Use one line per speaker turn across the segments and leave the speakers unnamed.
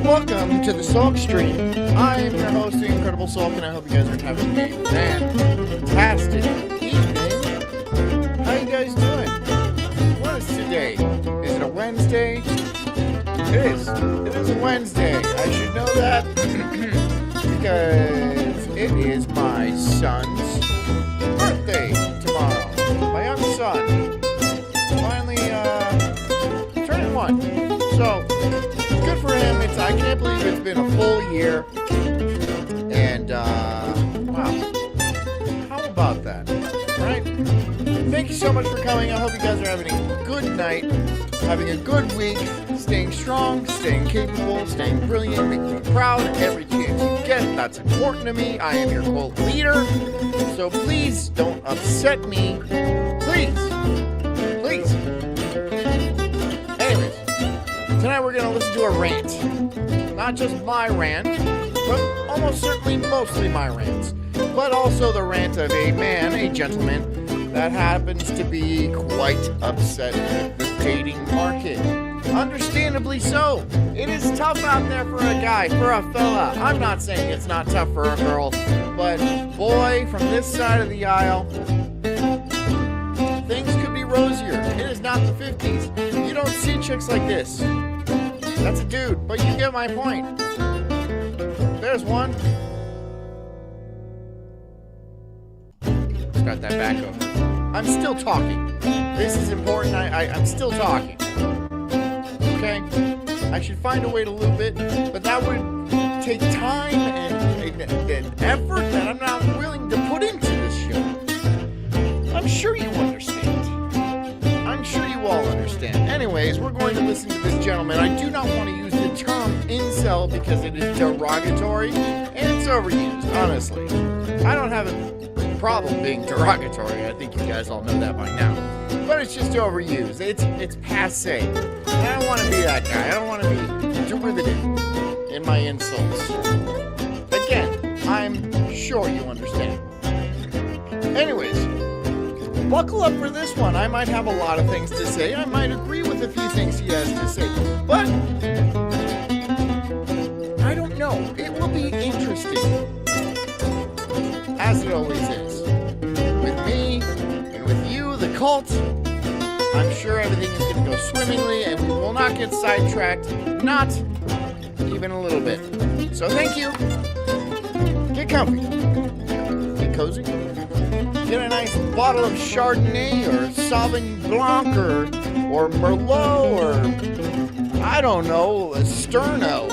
Welcome to the Sulk stream. I am your host, the Incredible Sulk, and I hope you guys are having a fantastic evening. How you guys doing? What is today? Is it a Wednesday? It is. It is a Wednesday. I should know that because it is my son's birthday tomorrow. My young son finally turning 1. So good for him. I can't believe it's been a full year. And, wow. How about that? Right? Thank you so much for coming. I hope you guys are having a good night, having a good week, staying strong, staying capable, staying brilliant, making me proud every chance you get. That's important to me. I am your cult leader. So please don't upset me. Please. Please. Anyways. Tonight we're going to listen to a rant. Not just my rant, but almost certainly mostly my rants. But also the rant of a man, a gentleman, that happens to be quite upset with the dating market. Understandably so. It is tough out there for a guy, for a fella. I'm not saying it's not tough for a girl, but boy, from this side of the aisle, things could be rosier. It is not the 50s. You don't see chicks like this. That's a dude, but you get my point. There's one. Start that back over. I'm still talking. This is important. I'm still talking. Okay? I should find a way to loop it, but that would take time and effort that I'm not willing to put into this show. I'm sure you understand. I'm sure you all understand. Anyways, we're going to listen to this gentleman. I do not want to use the term incel because it is derogatory and it's overused, honestly. I don't have a problem being derogatory. I think you guys all know that by now. But it's just overused. It's passé. And I don't want to be that guy. I don't want to be derivative in my insults. Again, I'm sure you understand. Anyways, buckle up for this one. I might have a lot of things to say. I might agree with a few things he has to say. But I don't know. It will be interesting. As it always is. With me and with you, the cult, I'm sure everything is going to go swimmingly and we will not get sidetracked. Not even a little bit. So thank you. Get comfy. Get cozy. Get a nice bottle of Chardonnay or Sauvignon Blanc or Merlot or, I don't know, a Sterno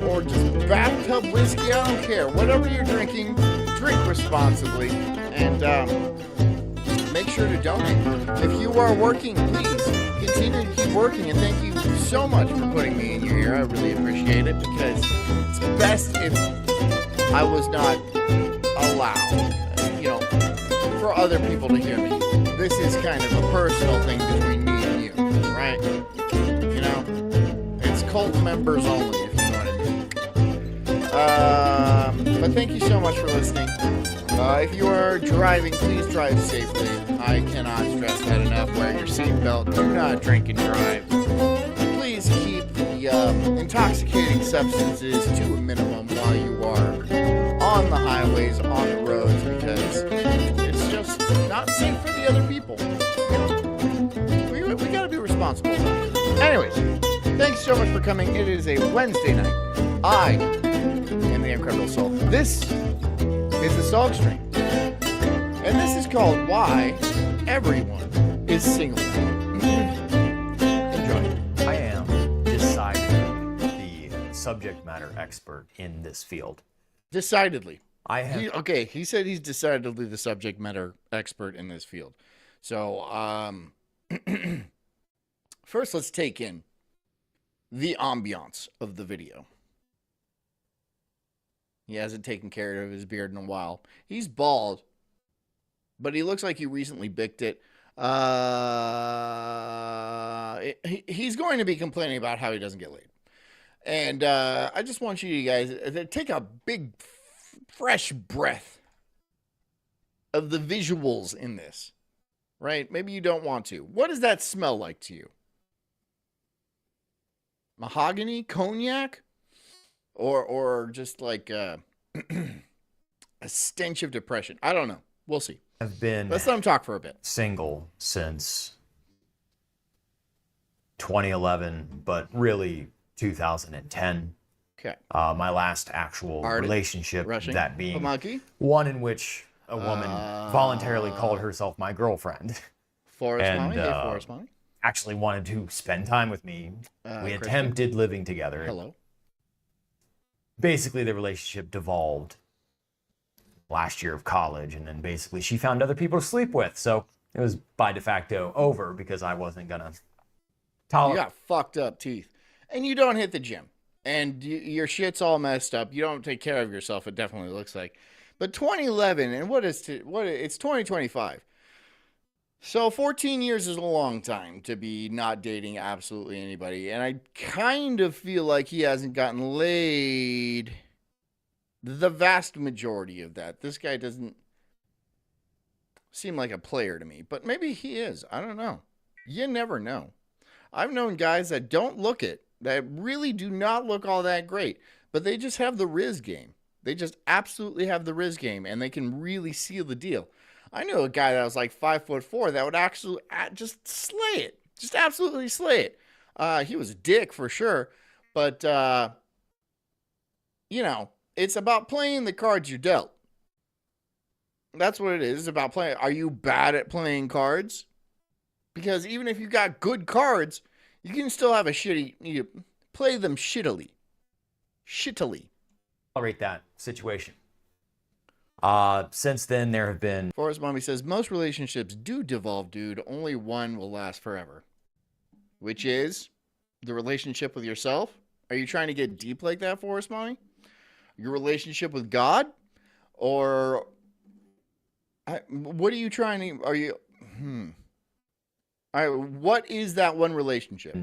or just bathtub whiskey. I don't care. Whatever you're drinking, drink responsibly. And make sure to donate. If you are working, please continue to keep working. And thank you so much for putting me in your ear. I really appreciate it because it's best if I was not allowed, for other people to hear me. This is kind of a personal thing between me and you, right? It's cult members only, if you know what I mean. But thank you so much for listening. If you are driving, please drive safely. I cannot stress that enough. Wear your seatbelt. Do not drink and drive. Please keep the intoxicating substances to a minimum while you are on the highways, on the roads, because it's just not safe for the other people. We gotta be responsible. Anyways, thanks so much for coming. It is a Wednesday night. I am the Incredible Sulk. This is the Sulk Stream. And this is called Why Everyone is Single. Enjoy.
I am decidedly the subject matter expert in this field.
Decidedly.
He
he said he's decidedly the subject matter expert in this field. So, first let's take in the ambiance of the video. He hasn't taken care of his beard in a while. He's bald, but he looks like he recently bicked it. He's going to be complaining about how he doesn't get laid. And I just want you guys to take a big, fresh breath of the visuals in this. Right? Maybe you don't want to. What does that smell like to you? Mahogany? Cognac? Or just like a stench of depression. I don't know. We'll see.
I've been
Let's let him talk for a bit.
Single since 2011, but really 2010.
Okay.
My last actual relationship, that being one in which a woman voluntarily called herself my girlfriend.
Forest Mommy. Hey, Forest Mommy.
Actually wanted to spend time with me. We attempted living together.
Hello.
Basically, the relationship devolved last year of college, and then basically she found other people to sleep with. So it was by de facto over because I wasn't going to tolerate.
You got fucked up teeth. And you don't hit the gym. And your shit's all messed up. You don't take care of yourself, it definitely looks like. But 2011, and it's 2025. So 14 years is a long time to be not dating absolutely anybody. And I kind of feel like he hasn't gotten laid the vast majority of that. This guy doesn't seem like a player to me. But maybe he is. I don't know. You never know. I've known guys that don't look it, that really do not look all that great. But they just have the Riz game. They just absolutely have the Riz game. And they can really seal the deal. I knew a guy that was like 5'4" that would actually just slay it. Just absolutely slay it. He was a dick for sure. But, it's about playing the cards you're dealt. That's what it is. It's about playing. Are you bad at playing cards? Because even if you got good cards, you can still have you play them shittily.
Tolerate that situation. Since then, there have been...
Forrest Mommy says, most relationships do devolve, dude. Only one will last forever. Which is the relationship with yourself. Are you trying to get deep like that, Forrest Mommy? Your relationship with God? Or... what are you trying to... Are you... All right, what is that one relationship?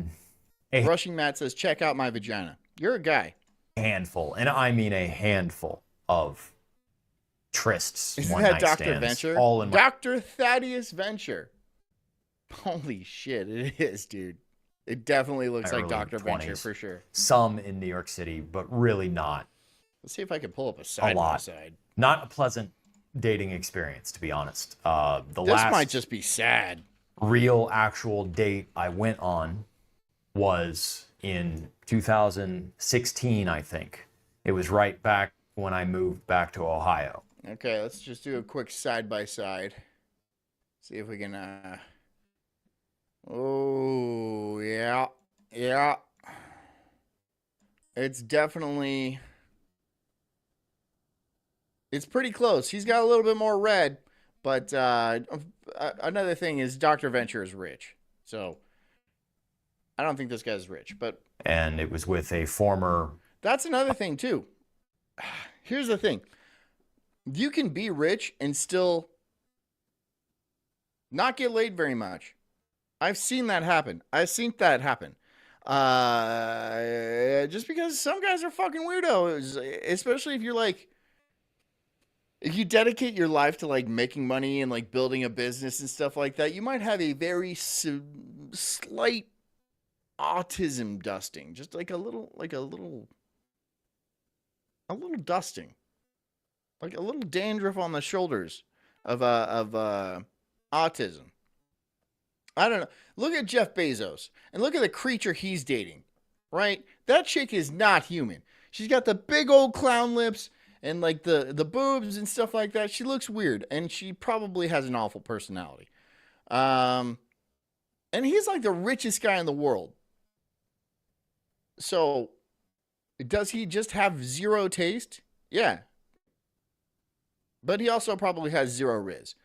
Rushing Matt says, check out my vagina. You're a guy.
Handful, and I mean a handful of... trysts.
Isn't that Dr. Venture? Dr. Thaddeus Venture. Holy shit, it is, dude. It definitely looks like Dr. Venture for sure.
Some in New York City, but really not.
Let's see if I can pull up a side by side.
Not a pleasant dating experience, to be honest.
This might just be sad.
Real actual date I went on was in 2016, I think. It was right back when I moved back to Ohio.
Okay, let's just do a quick side by side. See if we can oh, yeah. Yeah. It's definitely it's pretty close. He's got a little bit more red, but another thing is Dr. Venture is rich. So I don't think this guy's rich, but
and it was with a former...
That's another thing too. Here's the thing. You can be rich and still not get laid very much. I've seen that happen. Just because some guys are fucking weirdos, especially if you're like, if you dedicate your life to like making money and like building a business and stuff like that, you might have a very slight autism dusting, just like a little dusting, like a little dandruff on the shoulders of autism. I don't know. Look at Jeff Bezos and look at the creature he's dating, right? That chick is not human. She's got the big old clown lips and like the boobs and stuff like that. She looks weird and she probably has an awful personality. And he's like the richest guy in the world. So does he just have zero taste? Yeah. But he also probably has zero riz.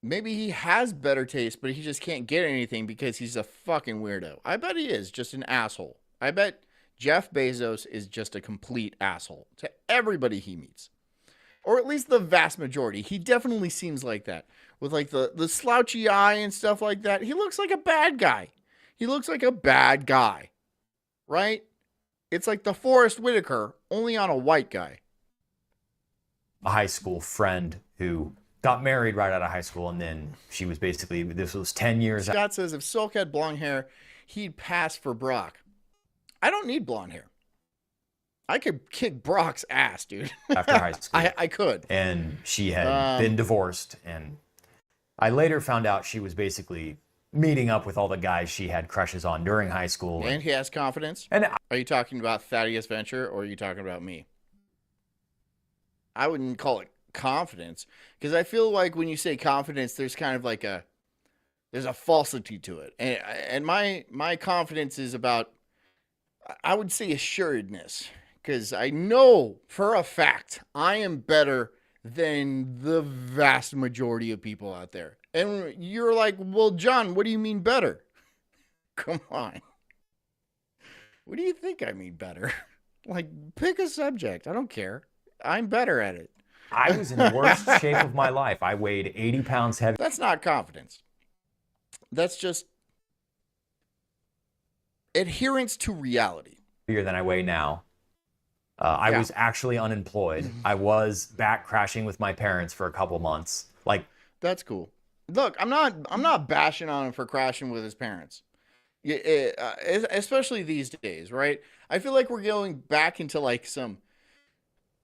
Maybe he has better taste, but he just can't get anything because he's a fucking weirdo. I bet he is just an asshole. I bet Jeff Bezos is just a complete asshole to everybody he meets. Or at least the vast majority. He definitely seems like that. With like the slouchy eye and stuff like that. He looks like a bad guy. Right? It's like the Forrest Whitaker, only on a white guy.
A high school friend who got married right out of high school, and then she was basically, this was 10 years.
Scott says if Sulk had blonde hair, he'd pass for Brock. I don't need blonde hair. I could kick Brock's ass, dude.
After high school.
I could.
And she had been divorced, and I later found out she was basically meeting up with all the guys she had crushes on during high school.
And he has confidence?
And
are you talking about Thaddeus Venture, or are you talking about me? I wouldn't call it confidence, because I feel like when you say confidence, there's kind of like there's a falsity to it. And my confidence is about, I would say, assuredness, because I know for a fact I am better than the vast majority of people out there. And you're like, well, John, what do you mean better? Come on. What do you think I mean better? Like, pick a subject. I don't care. I'm better at it.
I was in the worst shape of my life. I weighed 80 pounds heavy.
That's not confidence. That's just adherence to reality.
Bigger than I weigh now. I was actually unemployed. I was back crashing with my parents for a couple months. Like,
that's cool. Look, I'm not bashing on him for crashing with his parents. Especially these days, right? I feel like we're going back into like some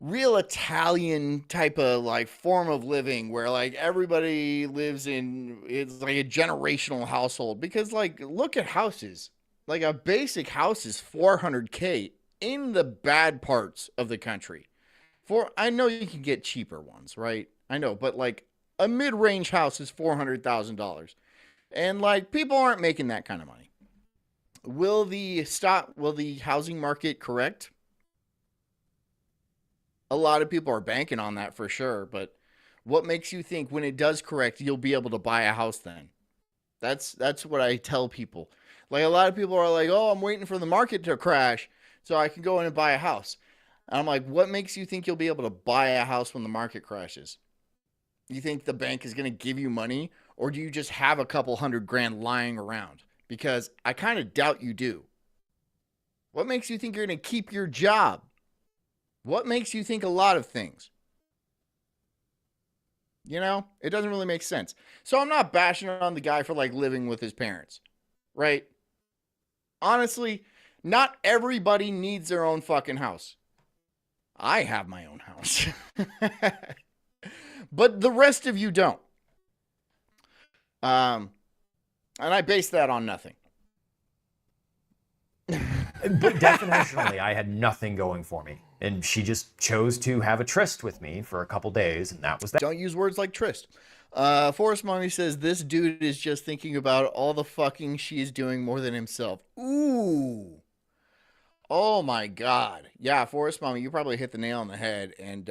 real Italian type of like form of living where like everybody lives in, it's like a generational household, because like, look at houses. Like a basic house is $400K in the bad parts of the country. I know you can get cheaper ones, right? I know, but like a mid-range house is $400,000. And like, people aren't making that kind of money. Will the housing market correct? A lot of people are banking on that for sure, but what makes you think when it does correct, you'll be able to buy a house then? That's what I tell people. Like, a lot of people are like, oh, I'm waiting for the market to crash so I can go in and buy a house. And I'm like, what makes you think you'll be able to buy a house when the market crashes? You think the bank is going to give you money, or do you just have a couple $100,000 lying around? Because I kind of doubt you do. What makes you think you're going to keep your job? What makes you think a lot of things? You know, it doesn't really make sense. So I'm not bashing on the guy for like living with his parents, right? Honestly, not everybody needs their own fucking house. I have my own house. But the rest of you don't. And I base that on nothing.
But definitionally, I had nothing going for me. And she just chose to have a tryst with me for a couple days, and that was that.
Don't use words like tryst. Forrest Mommy says, this dude is just thinking about all the fucking she is doing more than himself. Ooh. Oh my God. Yeah, Forrest Mommy, you probably hit the nail on the head. And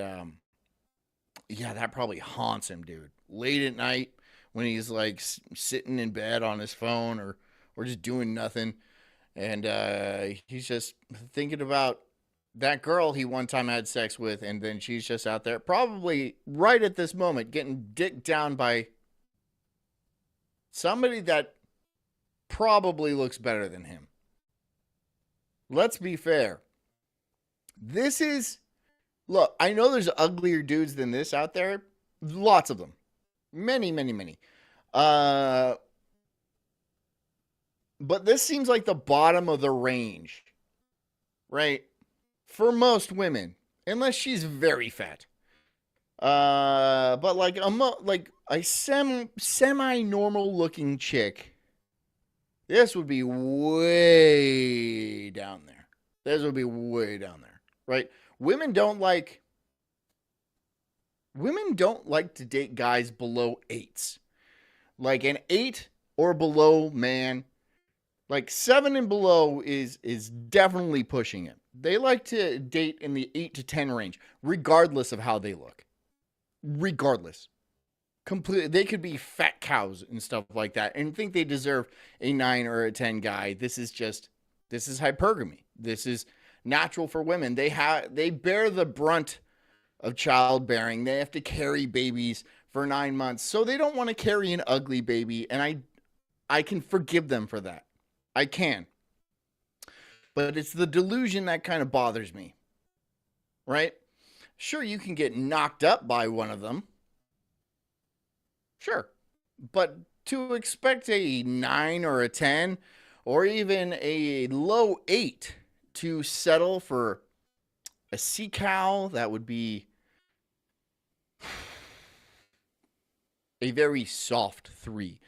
yeah, that probably haunts him, dude. Late at night when he's like sitting in bed on his phone or just doing nothing. And he's just thinking about that girl he one time had sex with, and then she's just out there, probably right at this moment, getting dicked down by somebody that probably looks better than him. Let's be fair. This is, look, I know there's uglier dudes than this out there. Lots of them. Many, many, many. But this seems like the bottom of the range, right? For most women, unless she's very fat. But like a semi-normal looking chick, this would be way down there. This would be way down there, right? Women don't like to date guys below 8s. Like an 8 or below man, like 7 and below is definitely pushing it. They like to date in the 8 to 10 range, regardless of how they look. Regardless. Completely, they could be fat cows and stuff like that and think they deserve a 9 or a 10 guy. This is hypergamy. This is natural for women. They bear the brunt of childbearing. They have to carry babies for 9 months. So they don't want to carry an ugly baby, and I can forgive them for that. I can. But it's the delusion that kind of bothers me. Right? Sure, you can get knocked up by one of them. Sure. But to expect a 9 or a 10 or even a low 8 to settle for a sea cow, that would be a very soft 3.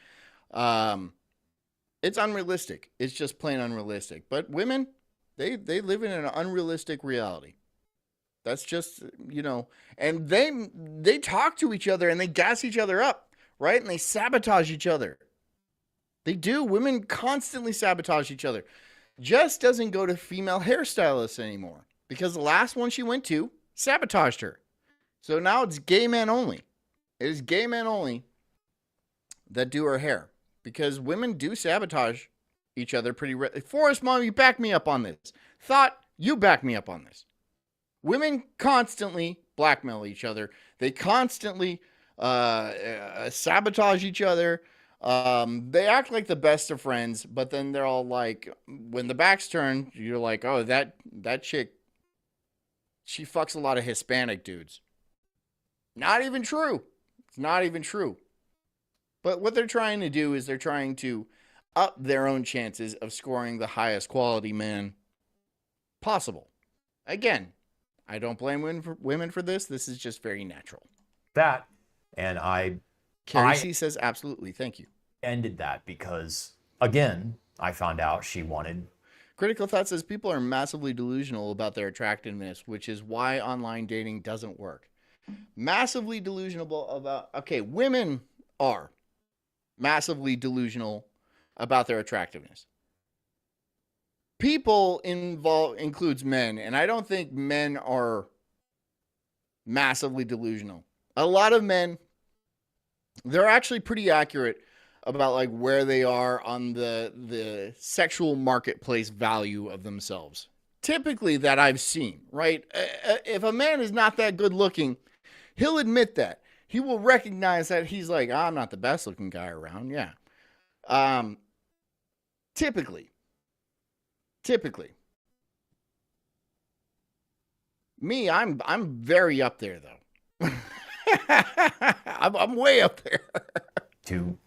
It's unrealistic. It's just plain unrealistic. But women, they live in an unrealistic reality. That's just, and they talk to each other and they gas each other up, right? And they sabotage each other. They do. Women constantly sabotage each other. Jess doesn't go to female hairstylists anymore because the last one she went to sabotaged her. So now it's gay men only. It is gay men only that do her hair because women do sabotage each other pretty. Forrest, Mom, you back me up on this. Thought, you back me up on this. Women constantly blackmail each other. They constantly sabotage each other. They act like the best of friends, but then they're all like, when the back's turned, you're like, oh, that chick, she fucks a lot of Hispanic dudes. Not even true. It's not even true. But what they're trying to do is they're trying to up their own chances of scoring the highest quality man possible. Again, I don't blame women for this. This is just very natural.
That, and
Carrie C says absolutely. Thank you.
Ended that because, again, I found out she wanted.
Critical Thought says people are massively delusional about their attractiveness, which is why online dating doesn't work. Massively delusional about, okay, women are massively delusional about their attractiveness. People includes men, and I don't think men are massively delusional. A lot of men, they're actually pretty accurate about like where they are on the sexual marketplace value of themselves. Typically that I've seen, right? If a man is not that good looking, he'll admit that. He will recognize that he's like, I'm not the best looking guy around. Yeah. Typically. Me, I'm very up there though. I'm way up there.
To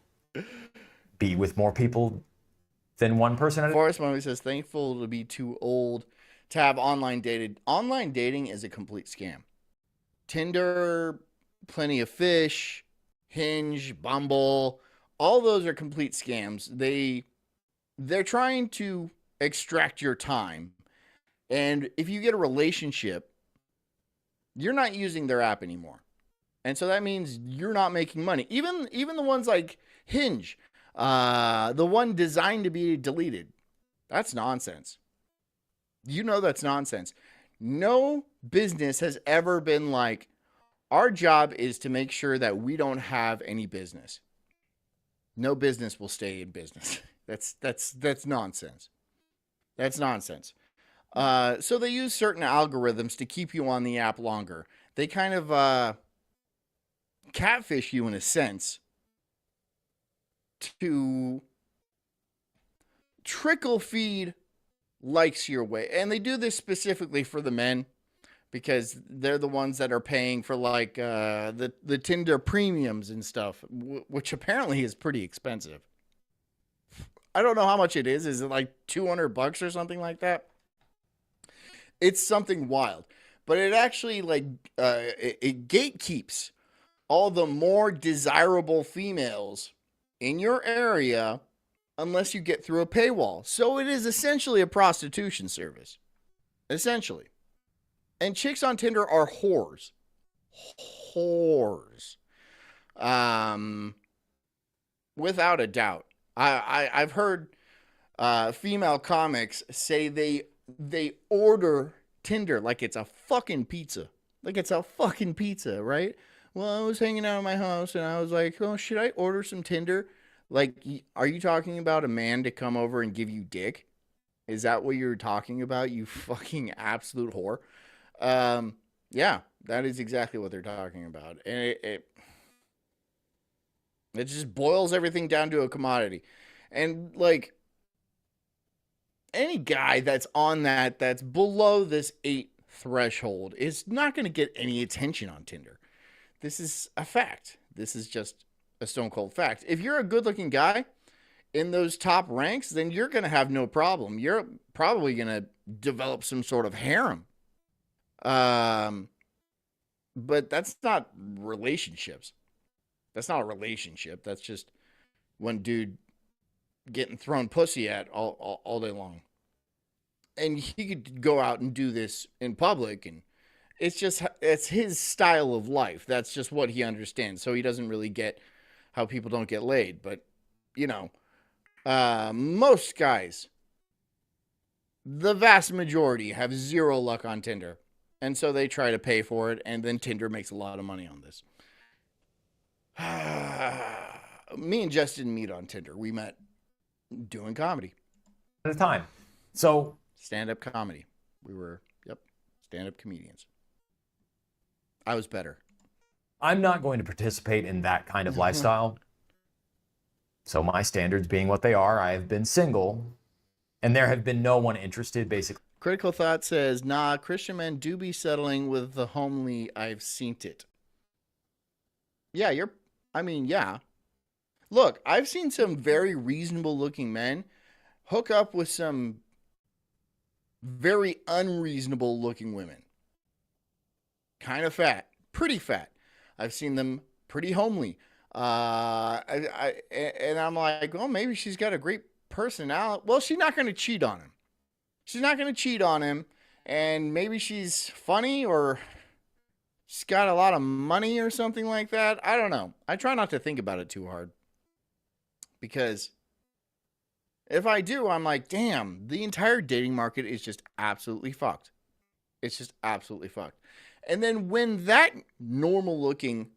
be with more people than one person.
Forrest Mommy says, thankful to be too old to have online dated. Online dating is a complete scam. Tinder, Plenty of Fish, Hinge, Bumble, all those are complete scams. They're trying to extract your time. And if you get a relationship, you're not using their app anymore. And so that means you're not making money. Even the ones like Hinge, the one designed to be deleted. That's nonsense. You know that's nonsense. No business has ever been like, our job is to make sure that we don't have any business. No business will stay in business. That's nonsense. That's nonsense. So they use certain algorithms to keep you on the app longer. They kind of catfish you in a sense to trickle feed likes your way. And they do this specifically for the men because they're the ones that are paying for like the Tinder premiums and stuff, which apparently is pretty expensive. I don't know how much it is. Is it like $200 or something like that? It's something wild, but it actually like it gatekeeps all the more desirable females in your area unless you get through a paywall. So it is essentially a prostitution service. Essentially. And chicks on Tinder are whores. Whores. Without a doubt. I've heard female comics say they order Tinder like it's a fucking pizza. Like it's a fucking pizza, right? Well, I was hanging out at my house and I was like, oh, should I order some Tinder? Like, are you talking about a man to come over and give you dick? Is that what you're talking about, you fucking absolute whore? Yeah, that is exactly what they're talking about. And it just boils everything down to a commodity. And, like, any guy that's on that's below this 8 threshold is not going to get any attention on Tinder. This is a fact. This is just a stone cold fact. If you're a good looking guy in those top ranks, then you're going to have no problem. You're probably going to develop some sort of harem. But that's not relationships. That's not a relationship. That's just one dude getting thrown pussy at all day long. And he could go out and do this in public, and it's his style of life. That's just what he understands. So he doesn't really get how people don't get laid. But, you know, most guys, the vast majority, have zero luck on Tinder. And so they try to pay for it, and then Tinder makes a lot of money on this. Me and Jess didn't meet on Tinder. We met doing comedy.
At the time. So
stand-up comedy. We were, stand-up comedians. I was better.
I'm not going to participate in that kind of lifestyle. So my standards being what they are, I have been single, and there have been no one interested, basically.
Critical Thought says, nah, Christian men do be settling with the homely. I've seen it. Yeah, yeah. Look, I've seen some very reasonable looking men hook up with some very unreasonable looking women. Kind of fat. Pretty fat. I've seen them pretty homely. And I'm like, well, maybe she's got a great personality. Well, she's not going to cheat on him. She's not going to cheat on him. And maybe she's funny or she's got a lot of money or something like that. I don't know. I try not to think about it too hard. Because if I do, I'm like, damn, the entire dating market is just absolutely fucked. It's just absolutely fucked. And then when that normal looking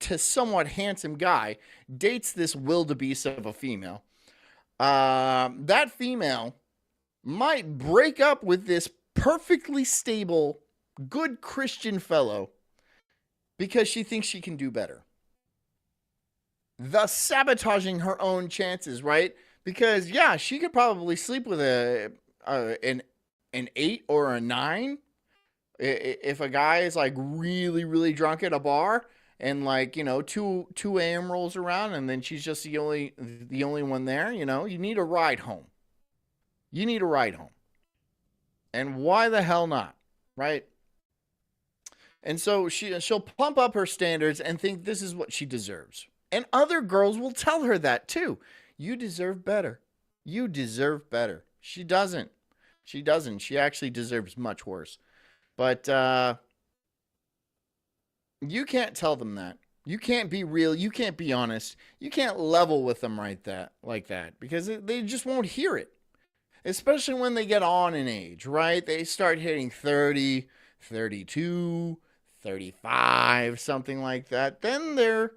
to somewhat handsome guy dates this wildebeest of a female, that female might break up with this perfectly stable, good Christian fellow because she thinks she can do better. Thus sabotaging her own chances, right? Because, yeah, she could probably sleep with an 8 or a 9 if a guy is like really, really drunk at a bar and like, you know, 2 a.m. rolls around and then she's just the only one there, you know, you need a ride home. You need a ride home. And why the hell not, right? And so she'll pump up her standards and think this is what she deserves. And other girls will tell her that too. You deserve better. You deserve better. She doesn't. She doesn't. She actually deserves much worse. But you can't tell them that. You can't be real. You can't be honest. You can't level with them like that because they just won't hear it. Especially when they get on in age, right? They start hitting 30, 32, 35, something like that. Then their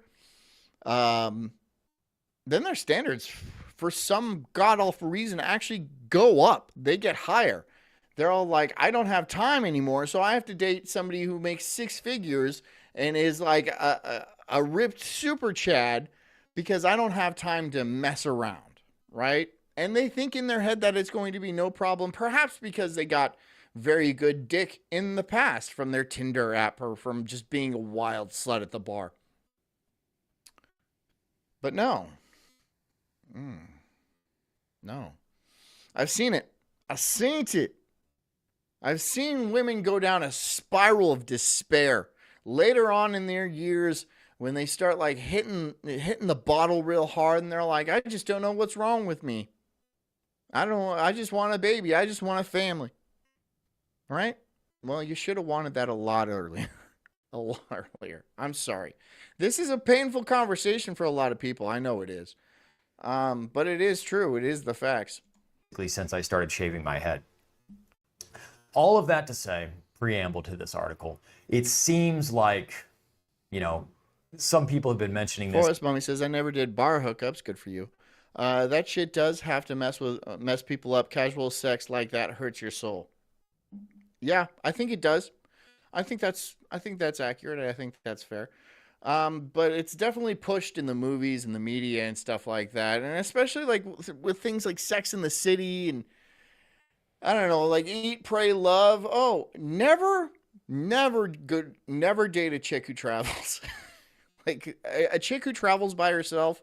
standards, for some god-awful reason, actually go up. They get higher. They're all like, I don't have time anymore, so I have to date somebody who makes six figures and is like a ripped super Chad because I don't have time to mess around, right? And they think in their head that it's going to be no problem, perhaps because they got very good dick in the past from their Tinder app or from just being a wild slut at the bar. But no. No. I've seen it. I've seen it. I've seen women go down a spiral of despair later on in their years when they start like hitting the bottle real hard and they're like, I just don't know what's wrong with me. I just want a baby. I just want a family. Right? Well, you should have wanted that a lot earlier. A lot earlier. I'm sorry. This is a painful conversation for a lot of people. I know it is. But it is true. It is the facts.
Since I started shaving my head. All of that to say, preamble to this article, it seems like, some people have been mentioning this.
Forrest Mummy says, I never did bar hookups. Good for you. That shit does have to mess people up. Casual sex like that hurts your soul. Yeah, I think it does. I think that's accurate. I think that's fair. But it's definitely pushed in the movies and the media and stuff like that. And especially like with things like Sex in the City and I don't know, like Eat, Pray, Love. Oh, never date a chick who travels. Like a chick who travels by herself.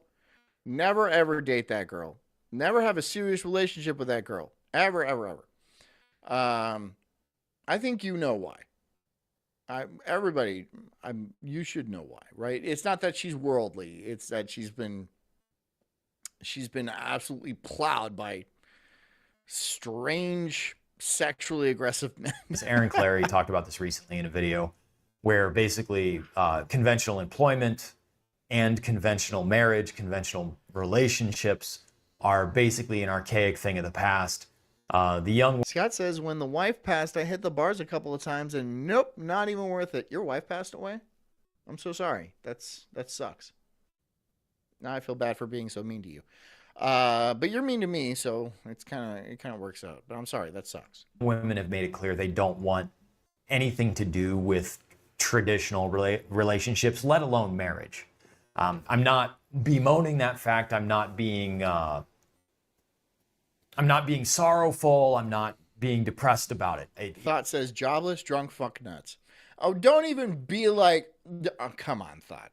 Never, ever date that girl. Never have a serious relationship with that girl. Ever, ever, ever. I think you know why. You should know why, right? It's not that she's worldly. It's that she's been absolutely plowed by strange, sexually aggressive men.
Aaron Clary talked about this recently in a video where basically conventional employment and conventional marriage, conventional relationships are basically an archaic thing of the past. The young
Scott says, when the wife passed, I hit the bars a couple of times and nope, not even worth it. Your wife passed away? I'm so sorry. That sucks. Now I feel bad for being so mean to you. But you're mean to me, so it kind of works out. But I'm sorry, that sucks.
Women have made it clear they don't want anything to do with traditional relationships, let alone marriage. I'm not bemoaning that fact. I'm not being sorrowful. I'm not being depressed about it.
Thought says jobless, drunk, fuck nuts. Oh, don't even be like, oh, come on, Thought.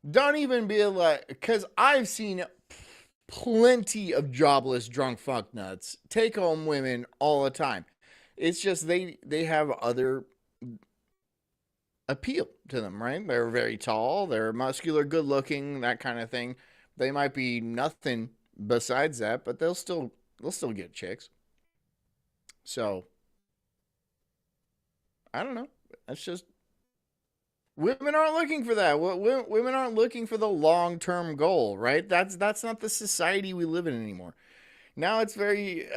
Don't even be like, because I've seen plenty of jobless, drunk, fuck nuts take home women all the time. It's just they have other appeal to them, right? They're very tall, they're muscular, good looking, that kind of thing. They might be nothing besides that, but they'll still get chicks. So I don't know. That's just women aren't looking for that. Women aren't looking for the long-term goal, right? That's not the society we live in anymore. Now it's very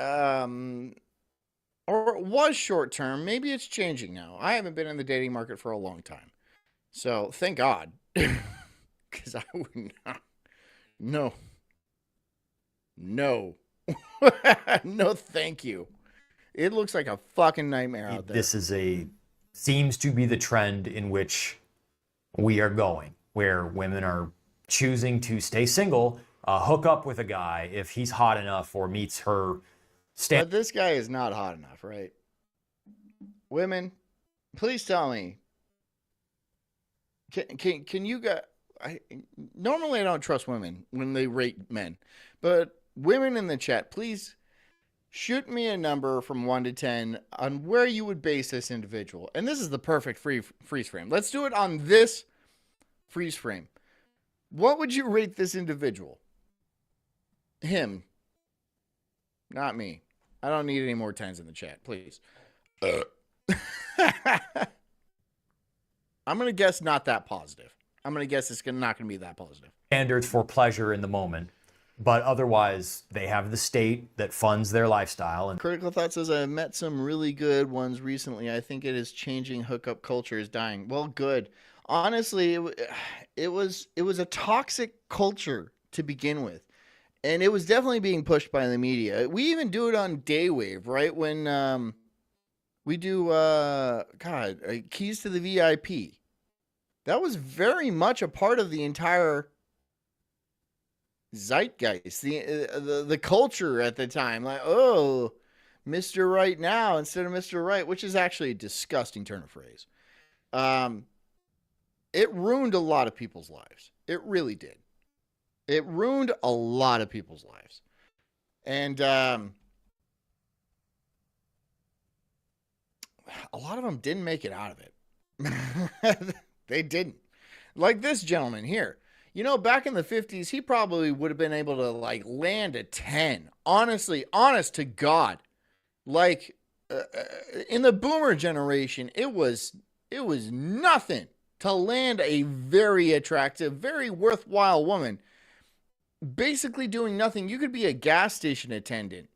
or it was short-term. Maybe it's changing now. I haven't been in the dating market for a long time. So thank God. Because I would not. No. No, thank you. It looks like a fucking nightmare out there.
This seems to be the trend in which we are going, where women are choosing to stay single, hook up with a guy if he's hot enough or meets her
But this guy is not hot enough, right? Women, please tell me. Can you guys? Normally I don't trust women when they rate men, but women in the chat, please shoot me a number from 1 to 10 on where you would base this individual. And this is the perfect freeze frame. Let's do it on this freeze frame. What would you rate this individual? Him. Not me. I don't need any more 10s in the chat, please. I'm going to guess not that positive. I'm going to guess it's not going to be that positive.
Standards for pleasure in the moment. But otherwise, they have the state that funds their lifestyle. And
Critical Thought says, I met some really good ones recently. I think it is changing. Hookup culture is dying. Well, good. Honestly, it was a toxic culture to begin with. And it was definitely being pushed by the media. We even do it on Daywave, right? When We do, Keys to the VIP. That was very much a part of the entire zeitgeist, the culture at the time. Like, oh, Mr. Right now instead of Mr. Right, which is actually a disgusting turn of phrase. It ruined a lot of people's lives. It really did. It ruined a lot of people's lives. And a lot of them didn't make it out of it. They didn't. Like this gentleman here. You know, back in the 50s, he probably would have been able to, like, land a 10. Honestly, honest to God. Like, in the boomer generation, it was nothing to land a very attractive, very worthwhile woman. Basically doing nothing. You could be a gas station attendant.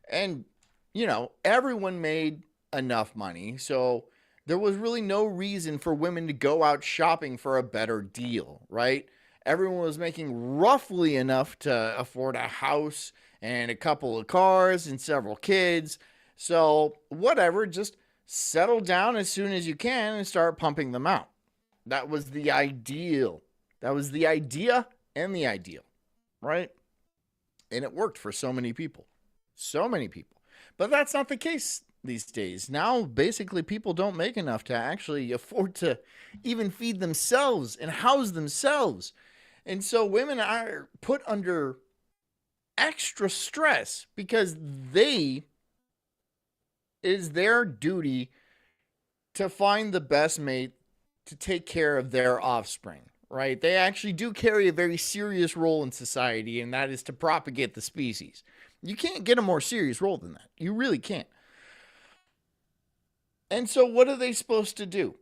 And, you know, everyone made enough money. So there was really no reason for women to go out shopping for a better deal, right? Everyone was making roughly enough to afford a house and a couple of cars and several kids. So whatever, just settle down as soon as you can and start pumping them out. That was the ideal. That was the idea and the ideal, right? And it worked for so many people. So many people. But that's not the case these days. Now, basically, people don't make enough to actually afford to even feed themselves and house themselves. And so women are put under extra stress because it is their duty to find the best mate to take care of their offspring, right? They actually do carry a very serious role in society, and that is to propagate the species. You can't get a more serious role than that. You really can't. And so what are they supposed to do?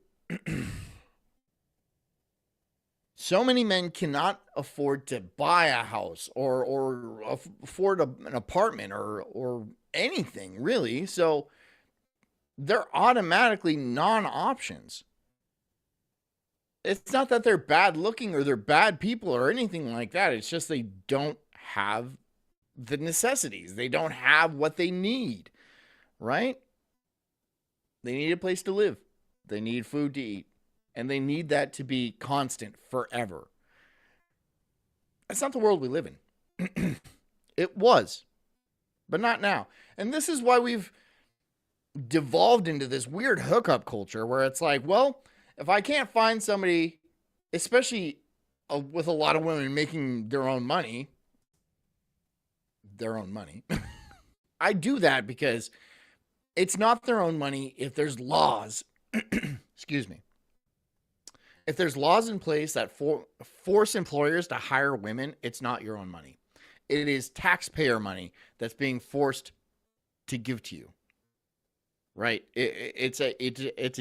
So many men cannot afford to buy a house or afford an apartment or anything, really. So they're automatically non-options. It's not that they're bad looking or they're bad people or anything like that. It's just they don't have the necessities. They don't have what they need, right? They need a place to live. They need food to eat. And they need that to be constant forever. That's not the world we live in. It was, but not now. And this is why we've devolved into this weird hookup culture where it's like, well, if I can't find somebody, especially with a lot of women making their own money, I do that because it's not their own money if there's laws. Excuse me. If there's laws in place that force employers to hire women, it's not your own money. It is taxpayer money that's being forced to give to you. Right? It's a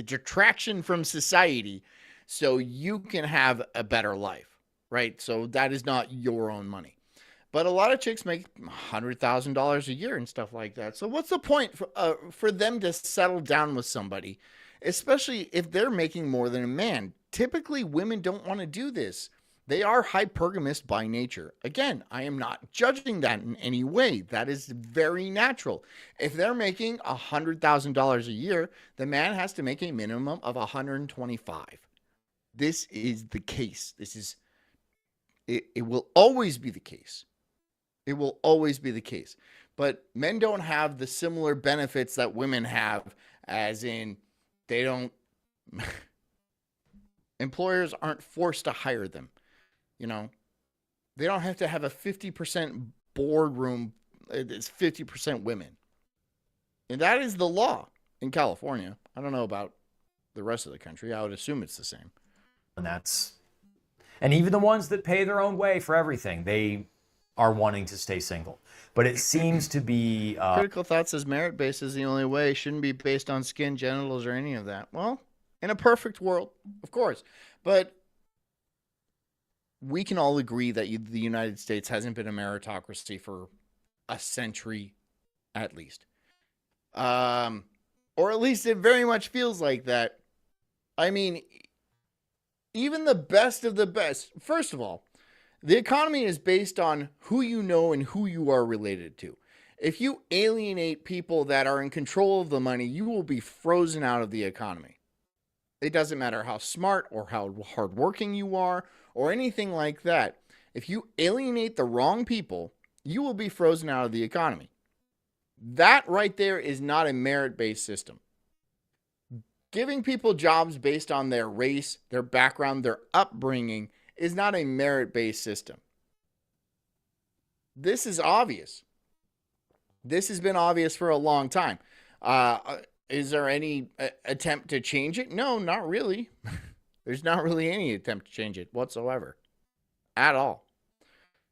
detraction from society so you can have a better life. Right? So that is not your own money. But a lot of chicks make $100,000 a year and stuff like that. So what's the point for them to settle down with somebody, especially if they're making more than a man? Typically, women don't want to do this. They are hypergamous by nature. Again, I am not judging that in any way. That is very natural. If they're making $100,000 a year, the man has to make a minimum of $125,000. This is the case. It will always be the case. It will always be the case. But men don't have the similar benefits that women have, as in they don't... Employers aren't forced to hire them. You know, they don't have to have a 50% boardroom. It's 50% women. And that is the law in California. I don't know about the rest of the country. I would assume it's the same.
And even the ones that pay their own way for everything, they are wanting to stay single. But it seems to be...
Critical Thought says merit-based is the only way. It shouldn't be based on skin, genitals, or any of that. Well, in a perfect world, of course. But we can all agree that the United States hasn't been a meritocracy for a century, at least. Or at least it very much feels like that. I mean, even the best of the best. First of all, the economy is based on who you know and who you are related to. If you alienate people that are in control of the money, you will be frozen out of the economy. It doesn't matter how smart or how hardworking you are or anything like that. If you alienate the wrong people, you will be frozen out of the economy. That right there is not a merit-based system. Giving people jobs based on their race, their background, their upbringing is not a merit-based system. This is obvious. This has been obvious for a long time. Is there any attempt to change it? No, not really. There's not really any attempt to change it whatsoever. At all.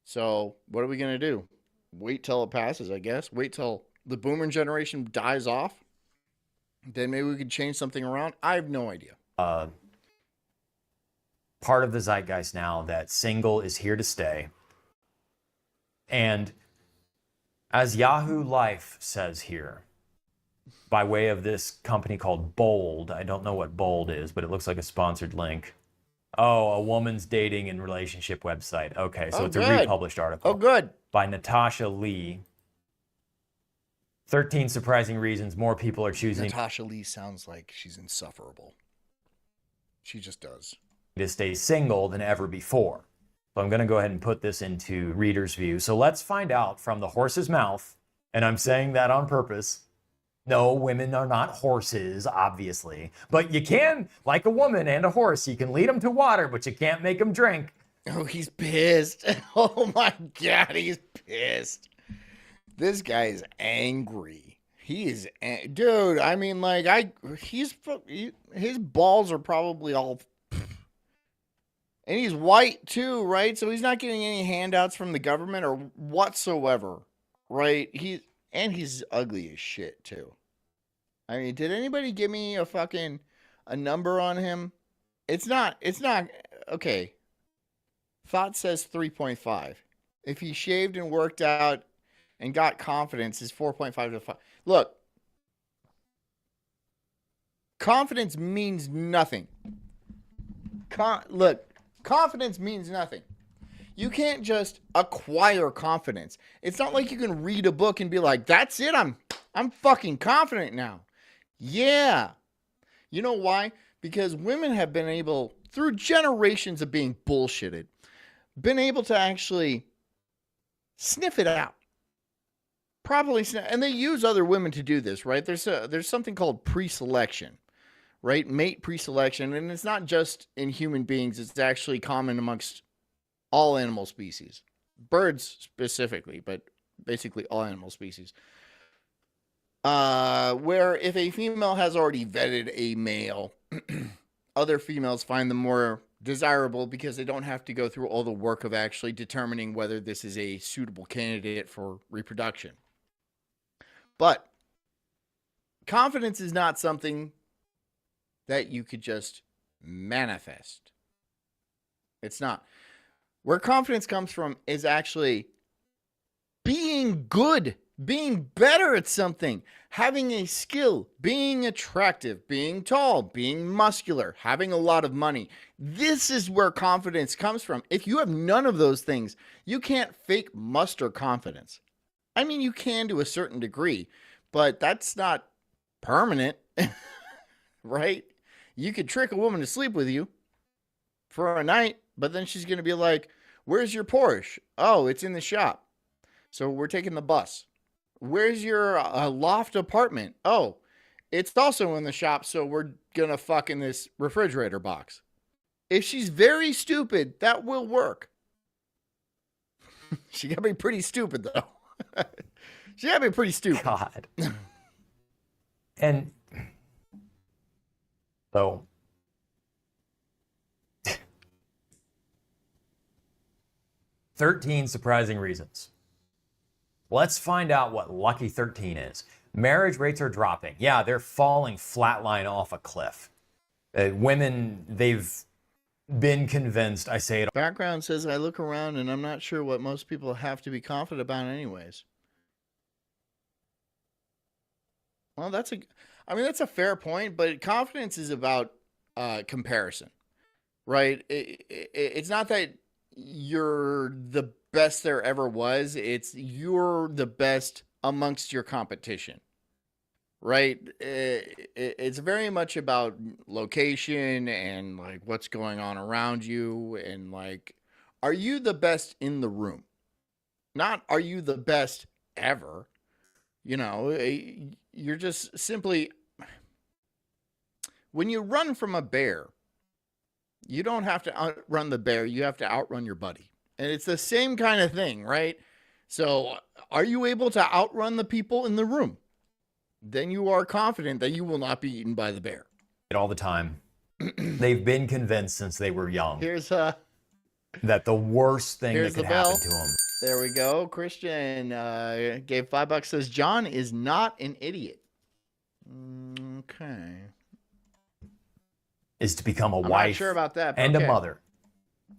So what are we going to do? Wait till it passes, I guess. Wait till the boomer generation dies off. Then maybe we could change something around. I have no idea.
Part of the zeitgeist now that single is here to stay. And as Yahoo Life says here, by way of this company called Bold, I don't know what Bold is, but it looks like a sponsored link. Oh, a woman's dating and relationship website. Okay, so it's a republished article.
Oh, good.
By Natasha Lee. 13 surprising reasons more people are choosing.
Natasha Lee sounds like she's insufferable. She just does.
To stay single than ever before. So I'm going to go ahead and put this into reader's view. So let's find out from the horse's mouth, and I'm saying that on purpose. No, women are not horses, obviously. But you can, like a woman and a horse, you can lead them to water, but you can't make them drink.
Oh, he's pissed. Oh my God, he's pissed. This guy is angry. He is, dude. I mean, like, his balls are probably all, and he's white too, right? So he's not getting any handouts from the government or whatsoever, right? He's ugly as shit too. I mean, did anybody give me a number on him? It's not okay. Thought says 3.5. If he shaved and worked out and got confidence, is 4.5 to 5. Look, confidence means nothing. Confidence means nothing. You can't just acquire confidence. It's not like you can read a book and be like, that's it, I'm fucking confident now. Yeah. You know why? Because women have been able, through generations of being bullshitted, been able to actually sniff it out. Properly sniff, and they use other women to do this, right? There's something called pre-selection, right? Mate pre-selection, and it's not just in human beings. It's actually common amongst all animal species, birds specifically, but basically all animal species. Where if a female has already vetted a male, other females find them more desirable because they don't have to go through all the work of actually determining whether this is a suitable candidate for reproduction. But confidence is not something that you could just manifest. It's not. Where confidence comes from is actually being good, being better at something, having a skill, being attractive, being tall, being muscular, having a lot of money. This is where confidence comes from. If you have none of those things, you can't fake muster confidence. I mean, you can to a certain degree, but that's not permanent, right? You could trick a woman to sleep with you for a night, but then she's going to be like, where's your Porsche? Oh, it's in the shop. So we're taking the bus. Where's your loft apartment? Oh, it's also in the shop, so we're going to fuck in this refrigerator box. If she's very stupid, that will work. She got to be pretty stupid, though. She got to be pretty stupid.
God. And so 13 surprising reasons. Let's find out what lucky 13 is. Marriage rates are dropping. Yeah, they're falling flatline off a cliff. Women, they've been convinced, I say it.
Background says, I look around and I'm not sure what most people have to be confident about anyways. Well, that's a fair point, but confidence is about comparison, right? It's not that you're the best there ever was. It's you're the best amongst your competition, right? It's very much about location and like what's going on around you, and like, are you the best in the room? Not are you the best ever? You know, you're just simply, when you run from a bear, you don't have to outrun the bear, you have to outrun your buddy. And it's the same kind of thing, right? So, are you able to outrun the people in the room? Then you are confident that you will not be eaten by the bear.
All the time. They've been convinced since they were young
Here's
that the worst thing that
the
could happen
bell.
to them
There we go. Christian gave $5, says John is not an idiot. Okay.
is to become a
I'm
wife
not sure about that, but
and
okay.
a mother.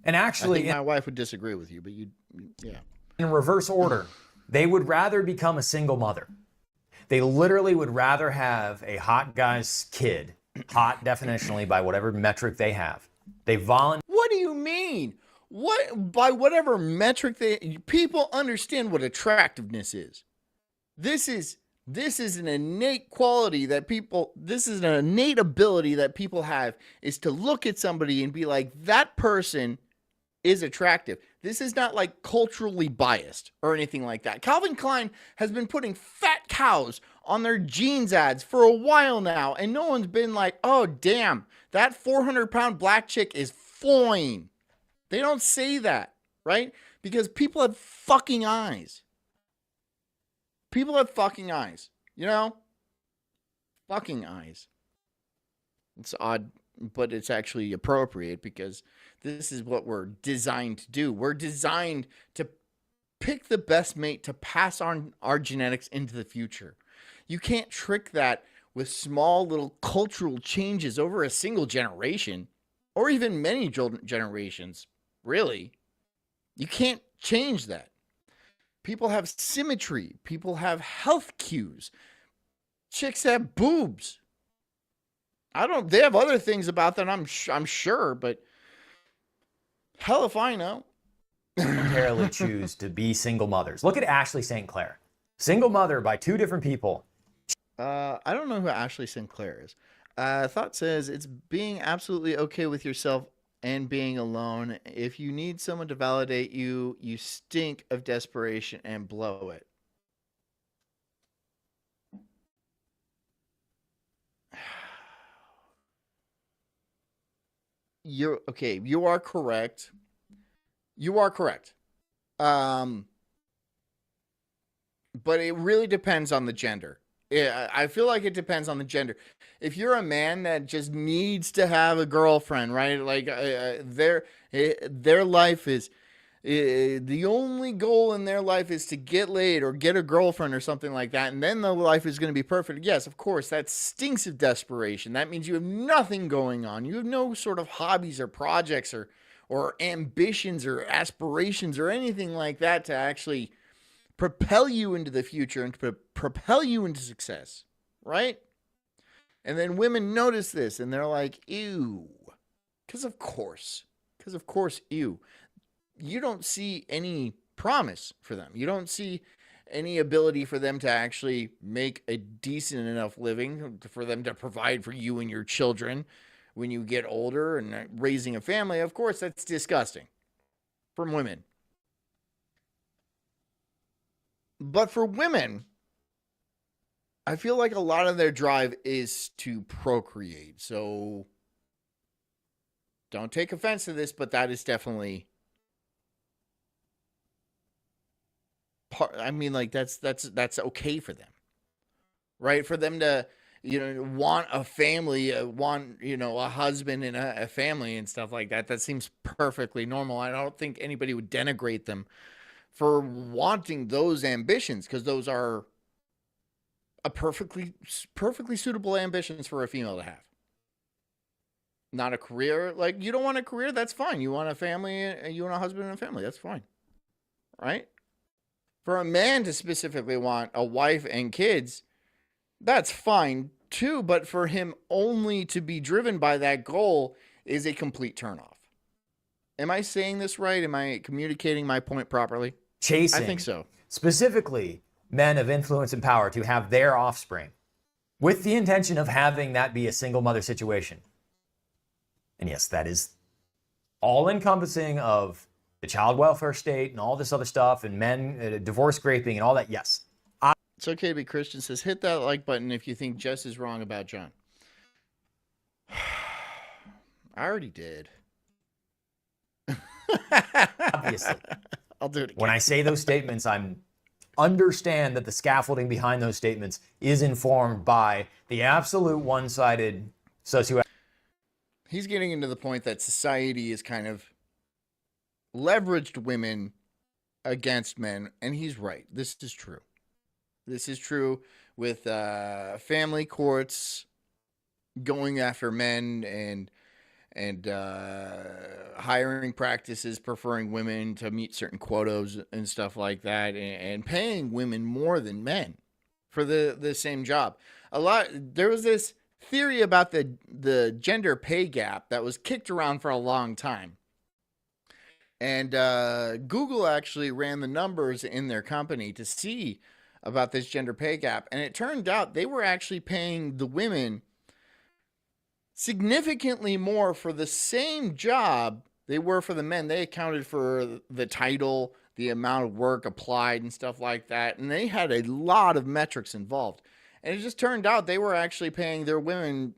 And
I
actually,
think my wife would disagree with you, but yeah.
in reverse order, they would rather become a single mother. They literally would rather have a hot guy's kid, hot definitionally by whatever metric they have. They volunteer.
What do you mean? What, by whatever metric people understand what attractiveness is. This is an innate quality that this is an innate ability that people have, is to look at somebody and be like, that person is attractive. This is not like culturally biased or anything like that. Calvin Klein has been putting fat cows on their jeans ads for a while now, and no one's been like, oh, damn, that 400-pound black chick is fine. They don't say that, right? Because people have fucking eyes. People have fucking eyes, you know? Fucking eyes. It's odd, but it's actually appropriate because this is what we're designed to do. We're designed to pick the best mate to pass on our genetics into the future. You can't trick that with small little cultural changes over a single generation or even many generations, really. You can't change that. People have symmetry. People have health cues. Chicks have boobs. They have other things about that, I'm sure, but hell if I know.
voluntarily choose to be single mothers. Look at Ashley St. Clair. Single mother by two different people.
I don't know who Ashley Sinclair is. Thought says it's being absolutely okay with yourself and being alone. If you need someone to validate you, you stink of desperation and blow it. You're okay. You are correct. You are correct. But it really depends on the gender. Yeah, I feel like it depends on the gender. If you're a man that just needs to have a girlfriend, right? Like their life is the only goal in their life is to get laid or get a girlfriend or something like that, and then the life is going to be perfect. Yes, of course, that stinks of desperation. That means you have nothing going on. You have no sort of hobbies or projects or ambitions or aspirations or anything like that to actually propel you into the future and to propel you into success, right? And then women notice this and they're like, ew. Because of course, ew. You don't see any promise for them. You don't see any ability for them to actually make a decent enough living for them to provide for you and your children when you get older and raising a family. Of course, that's disgusting from women. But for women, I feel like a lot of their drive is to procreate. So don't take offense to this, but that is definitely part. I mean, like that's okay for them, right? For them to, want a family, want, a husband and a family and stuff like that. That seems perfectly normal. I don't think anybody would denigrate them for wanting those ambitions, because those are a perfectly suitable ambitions for a female to have. Not a career. Like, you don't want a career, that's fine. You want a family, you want a husband and a family, that's fine. Right? For a man to specifically want a wife and kids, that's fine too, but for him only to be driven by that goal is a complete turnoff. Am I saying this right? Am I communicating my point properly?
Chasing.
I think so.
Specifically, men of influence and power to have their offspring with the intention of having that be a single mother situation. And yes, that is all encompassing of the child welfare state and all this other stuff and men, divorce scraping and all that. Yes.
It's okay to be Christian says, hit that like button if you think Jess is wrong about John. I already did.
Obviously.
I'll do it again.
When I say those statements, I'm understand that the scaffolding behind those statements is informed by the absolute one-sided socio.
He's getting into the point that society is kind of leveraged women against men, and he's right. This is true. This is true with family courts going after men and hiring practices preferring women to meet certain quotas and stuff like that, and paying women more than men for the same job. There was this theory about the gender pay gap that was kicked around for a long time. And Google actually ran the numbers in their company to see about this gender pay gap. And it turned out they were actually paying the women significantly more for the same job they were for the men. They accounted for the title, the amount of work applied and stuff like that. And they had a lot of metrics involved. And it just turned out they were actually paying their women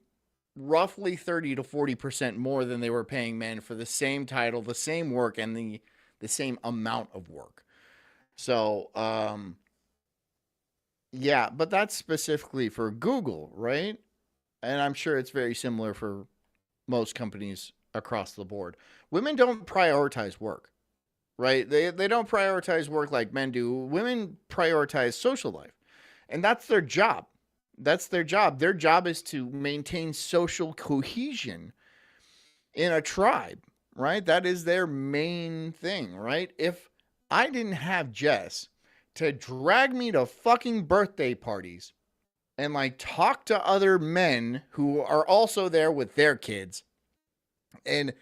roughly 30 to 40% more than they were paying men for the same title, the same work, and the same amount of work. So, yeah, but that's specifically for Google, right? And I'm sure it's very similar for most companies across the board. Women don't prioritize work, right? They don't prioritize work like men do. Women prioritize social life, and that's their job. That's their job. Their job is to maintain social cohesion in a tribe, right? That is their main thing, right? If I didn't have Jess to drag me to fucking birthday parties and like talk to other men who are also there with their kids and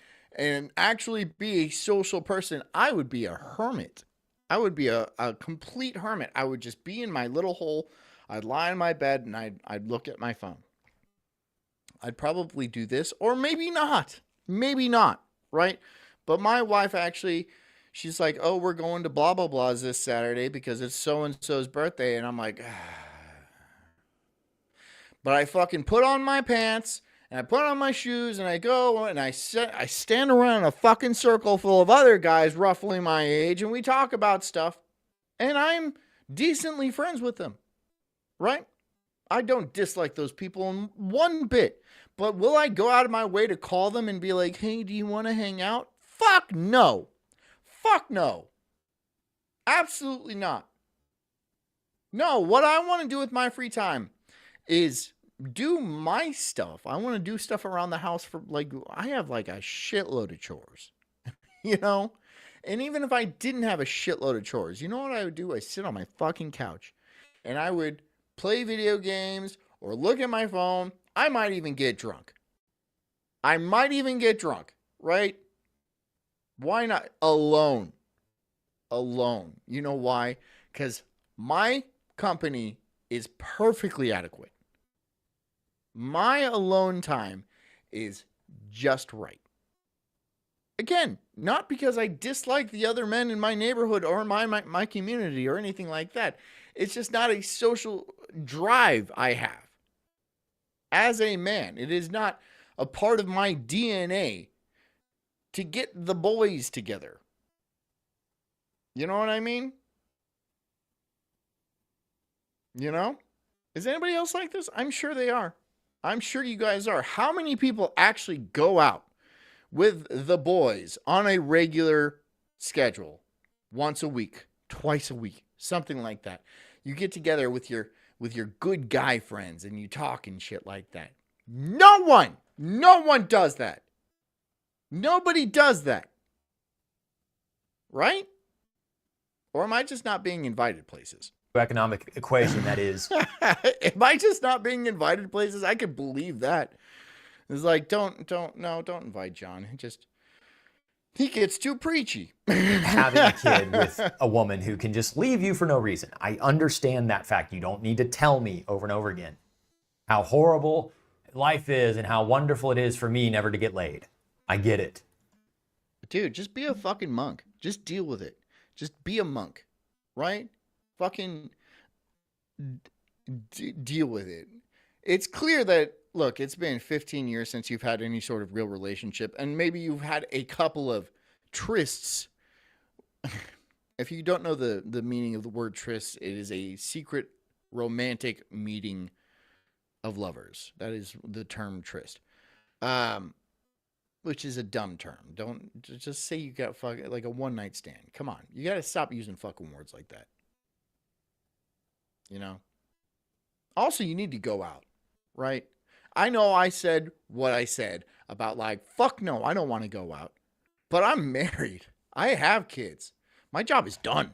actually be a social person, I would be a hermit. I would be a complete hermit. I would just be in my little hole. I'd lie in my bed and I'd look at my phone. I'd probably do this, or maybe not. Maybe not, right? But my wife actually, she's like, oh, we're going to blah, blah, blahs this Saturday because it's so-and-so's birthday. And I'm like, but I fucking put on my pants and I put on my shoes and I go and I stand around a fucking circle full of other guys roughly my age and we talk about stuff and I'm decently friends with them, right? I don't dislike those people in one bit, but will I go out of my way to call them and be like, hey, do you want to hang out? Fuck no. Fuck no. Absolutely not. No, what I want to do with my free time is do my stuff. I want to do stuff around the house for like, I have like a shitload of chores, you know? And even if I didn't have a shitload of chores, you know what I would do? I sit on my fucking couch and I would play video games or look at my phone. I might even get drunk. Right? Why not? Alone. You know why? Because my company is perfectly adequate. My alone time is just right. Again, not because I dislike the other men in my neighborhood or my community or anything like that. It's just not a social drive I have. As a man, it is not a part of my DNA to get the boys together. You know what I mean? You know? Is anybody else like this? I'm sure they are. I'm sure you guys are. How many people actually go out with the boys on a regular schedule? Once a week, twice a week, something like that. You get together with your good guy friends and you talk and shit like that. No one does that. Nobody does that. Right? Or am I just not being invited places?
Economic equation that is.
Am I just not being invited places? I could believe that. It's like, don't invite John. Just He gets too preachy.
Having a kid with a woman who can just leave you for no reason. I understand that fact. You don't need to tell me over and over again how horrible life is and how wonderful it is for me never to get laid. I get it.
Dude, just be a fucking monk. Just deal with it. Just be a monk, right? Fucking deal with it. It's clear that, look, it's been 15 years since you've had any sort of real relationship, and maybe you've had a couple of trysts. If you don't know the meaning of the word tryst, it is a secret romantic meeting of lovers. That is the term tryst. Which is a dumb term. Don't just say you got like a one night stand. Come on. You got to stop using fucking words like that. You know? Also, you need to go out, right? I know I said what I said about like, fuck no, I don't want to go out. But I'm married. I have kids. My job is done.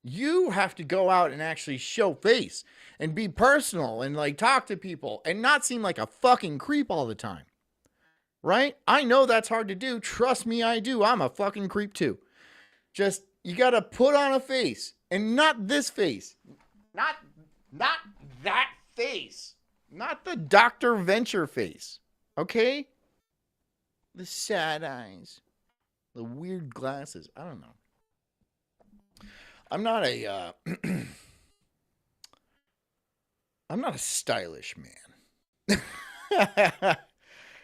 You have to go out and actually show face and be personal and like talk to people and not seem like a fucking creep all the time. Right? I know that's hard to do. Trust me, I do. I'm a fucking creep too. Just, you got to put on a face and not this face. Not that face. Not the Dr. Venture face. Okay? The sad eyes. The weird glasses. I don't know. I'm not a I'm not a stylish man.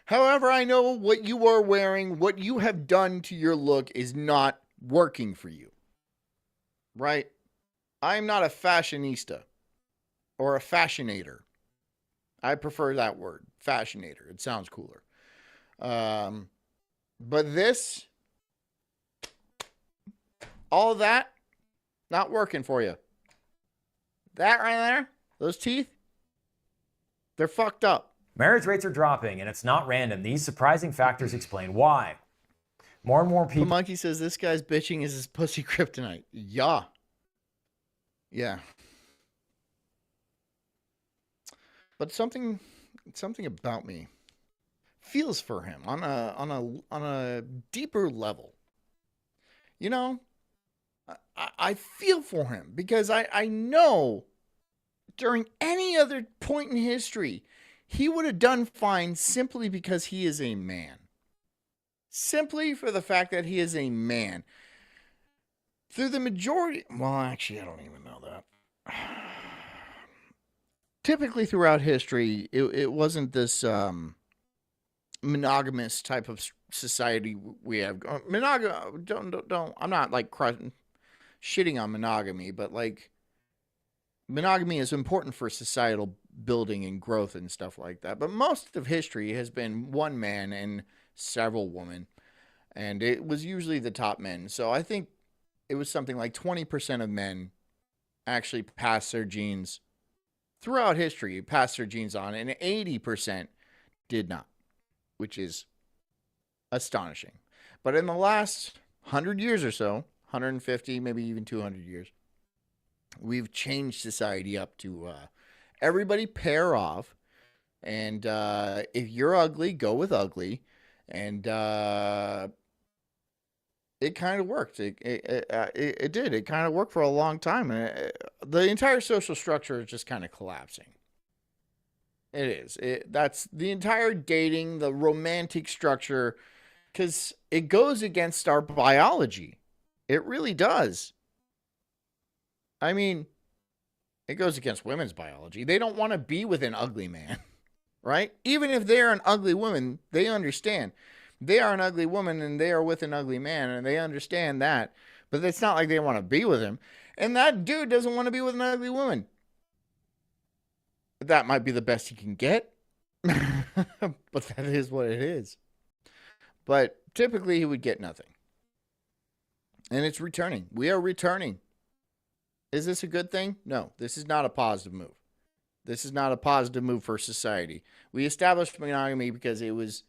However, I know what you are wearing, what you have done to your look is not working for you. Right? I'm not a fashionista or a fashionator. I prefer that word, fashionator. It sounds cooler. But this, all of that, not working for you. That right there, those teeth, they're fucked up.
Marriage rates are dropping, and it's not random. These surprising factors explain why. More and more people...
The monkey says this guy's bitching is his pussy kryptonite. Yeah. But something about me feels for him on a deeper level. You know, I feel for him because I know during any other point in history, he would have done fine simply because he is a man. Simply for the fact that he is a man. Through the majority... Well, actually, I don't even know that. Typically throughout history, it wasn't this monogamous type of society we have. Don't. I'm not like shitting on monogamy, but like monogamy is important for societal building and growth and stuff like that. But most of history has been one man and several women, and it was usually the top men. So I think it was something like 20% of men actually passed their genes throughout history, passed their genes on, and 80% did not, which is astonishing. But in the last 100 years or so, 150, maybe even 200 years, we've changed society up to everybody pair off, and if you're ugly, go with ugly, and it kind of worked. It did. It kind of worked for a long time, and the entire social structure is just kind of collapsing. It is. That's the entire dating, the romantic structure, because it goes against our biology. It really does. I mean, it goes against women's biology. They don't want to be with an ugly man, right? Even if they're an ugly woman, they understand. They are an ugly woman and they are with an ugly man, and they understand that. But it's not like they want to be with him. And that dude doesn't want to be with an ugly woman. That might be the best he can get. But that is what it is. But typically he would get nothing. And it's returning. We are returning. Is this a good thing? No, this is not a positive move. This is not a positive move for society. We established monogamy because it was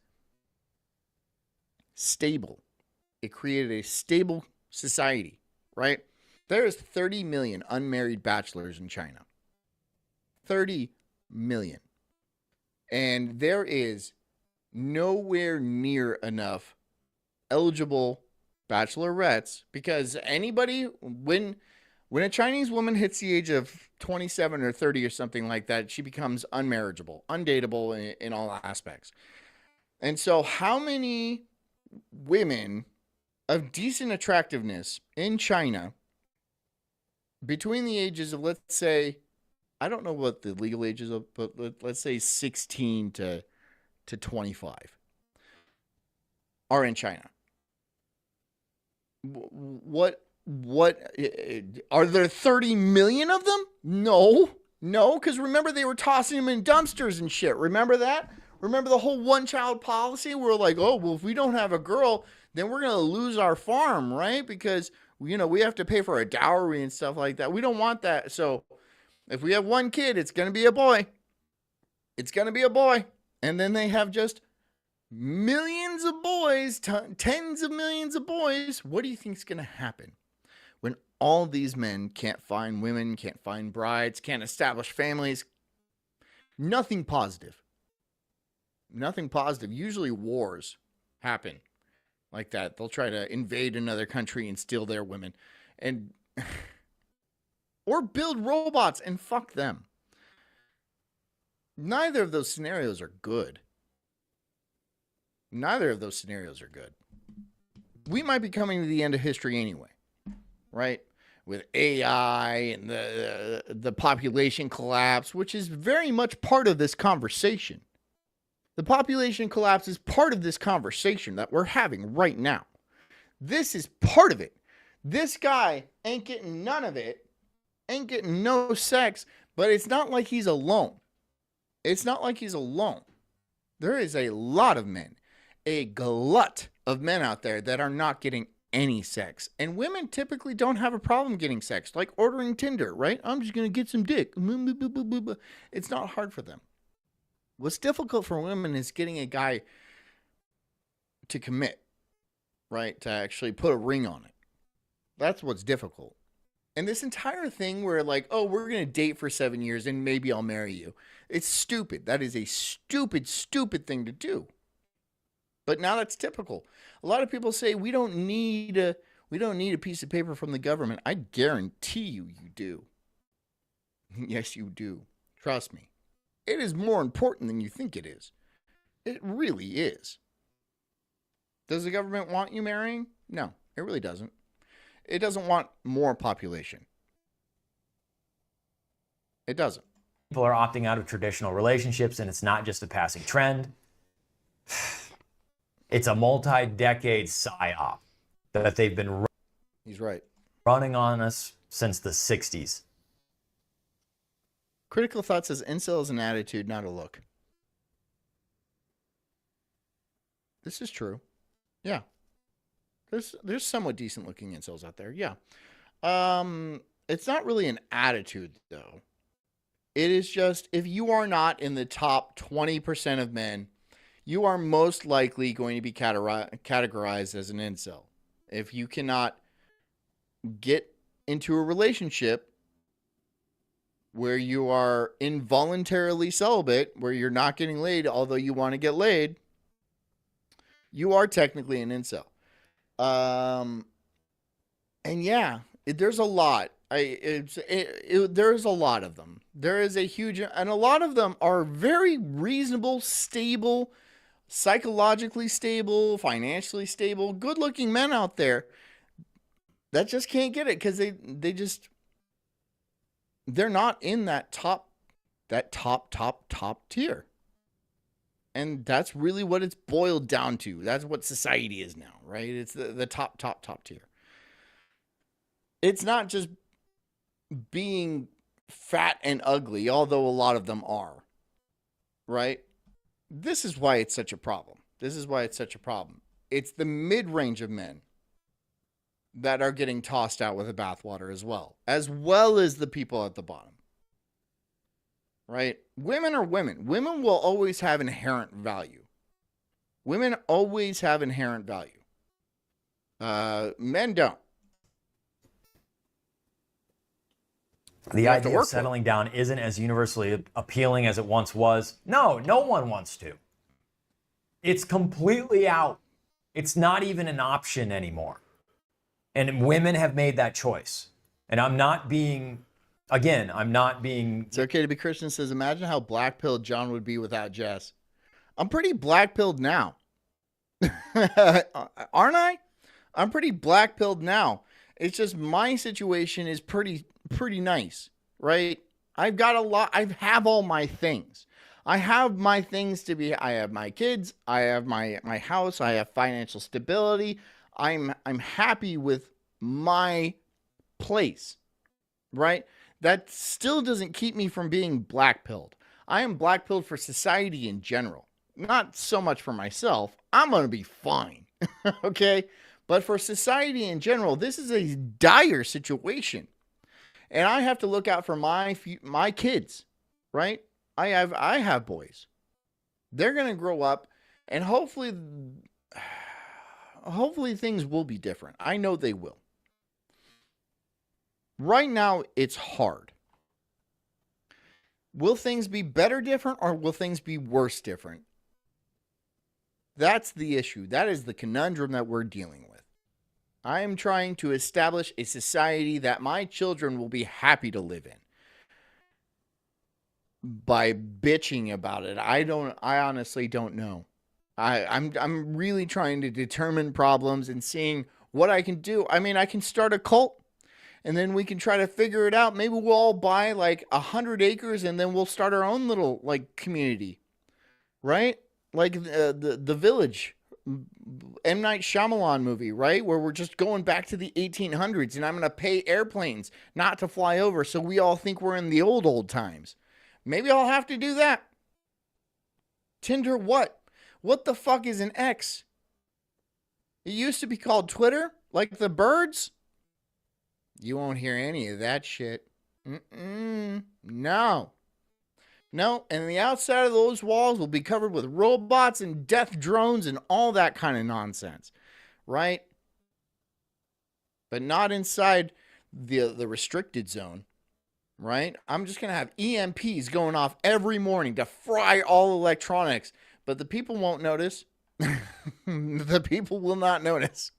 stable. It created a stable society, right? There is 30 million unmarried bachelors in China. 30 million. And there is nowhere near enough eligible bachelorettes, because anybody, when a Chinese woman hits the age of 27 or 30 or something like that, she becomes unmarriageable, undateable in all aspects. And so how many women of decent attractiveness in China between the ages of, let's say, I don't know what the legal age is, but let's say 16 to 25 are in China? What are there 30 million of them? No, because remember they were tossing them in dumpsters and shit. Remember that? Remember the whole one-child policy? We're like, oh, well, if we don't have a girl, then we're going to lose our farm, right? Because, we have to pay for a dowry and stuff like that. We don't want that. So if we have one kid, it's going to be a boy. It's going to be a boy. And then they have just millions of boys, tens of millions of boys. What do you think is going to happen when all these men can't find women, can't find brides, can't establish families? Nothing positive. Nothing positive. Usually wars happen like that. They'll try to invade another country and steal their women, and or build robots and fuck them. Neither of those scenarios are good. Neither of those scenarios are good. We might be coming to the end of history anyway, right? With AI and the population collapse, which is very much part of this conversation. The population collapse is part of this conversation that we're having right now. This is part of it. This guy ain't getting none of it, ain't getting no sex, but it's not like he's alone. It's not like he's alone. There is a lot of men, a glut of men out there that are not getting any sex. And women typically don't have a problem getting sex, like ordering Tinder, right? I'm just going to get some dick. It's not hard for them. What's difficult for women is getting a guy to commit, right? To actually put a ring on it. That's what's difficult. And this entire thing where like, oh, we're going to date for 7 years and maybe I'll marry you. It's stupid. That is a stupid, stupid thing to do. But now that's typical. A lot of people say we don't need a piece of paper from the government. I guarantee you do. Yes, you do. Trust me. It is more important than you think it is. It really is. Does the government want you marrying? No, it really doesn't. It doesn't want more population. It doesn't.
People are opting out of traditional relationships, and it's not just a passing trend. It's a multi-decade psyop that they've been
He's right.
running on us since the 60s.
Critical Thought says incel is an attitude, not a look. This is true. Yeah. There's somewhat decent looking incels out there. Yeah. It's not really an attitude though. It is just, if you are not in the top 20% of men, you are most likely going to be categorized as an incel. If you cannot get into a relationship where you are involuntarily celibate, where you're not getting laid, although you want to get laid, you are technically an incel. And yeah, there's a lot. There's a lot of them. There is a huge, and a lot of them are very reasonable, stable, psychologically stable, financially stable, good-looking men out there that just can't get it because they're not in that top tier. And that's really what it's boiled down to. That's what society is now, right? It's the top tier. It's not just being fat and ugly, although a lot of them are, right? This is why it's such a problem. It's the mid-range of men that are getting tossed out with the bathwater as well as the people at the bottom. Right? Women are women. Women will always have inherent value. Men don't.
The idea of settling down isn't as universally appealing as it once was. No one wants to. It's completely out. It's not even an option anymore. And women have made that choice. And I'm not being.
It's okay to be Christian. Says, imagine how black-pilled John would be without Jess. I'm pretty black-pilled now. Aren't I? I'm pretty black-pilled now. It's just my situation is pretty nice, right? I've got a lot. I have all my things. I have my things to be. I have my kids. I have my house. I have financial stability. I'm happy with my place, right? That still doesn't keep me from being black-pilled. I am black-pilled for society in general. Not so much for myself. I'm going to be fine, okay? But for society in general, this is a dire situation. And I have to look out for my kids, right? I have boys. They're going to grow up, and hopefully things will be different. I know they will. Right now, it's hard. Will things be better different, or will things be worse different? That's the issue. That is the conundrum that we're dealing with. I am trying to establish a society that my children will be happy to live in. By bitching about it, I honestly don't know. I'm really trying to determine problems and seeing what I can do. I mean, I can start a cult, and then we can try to figure it out. Maybe we'll all buy like 100 acres, and then we'll start our own little like community, right? Like the Village, M. Night Shyamalan movie, right? Where we're just going back to the 1800s, and I'm going to pay airplanes not to fly over, so we all think we're in the old times. Maybe I'll have to do that. Tinder, what? What the fuck is an X? It used to be called Twitter, like the birds. You won't hear any of that shit. No. No, and the outside of those walls will be covered with robots and death drones and all that kind of nonsense, right? But not inside the restricted zone, right? I'm just going to have EMPs going off every morning to fry all electronics, but the people won't notice. The people will not notice.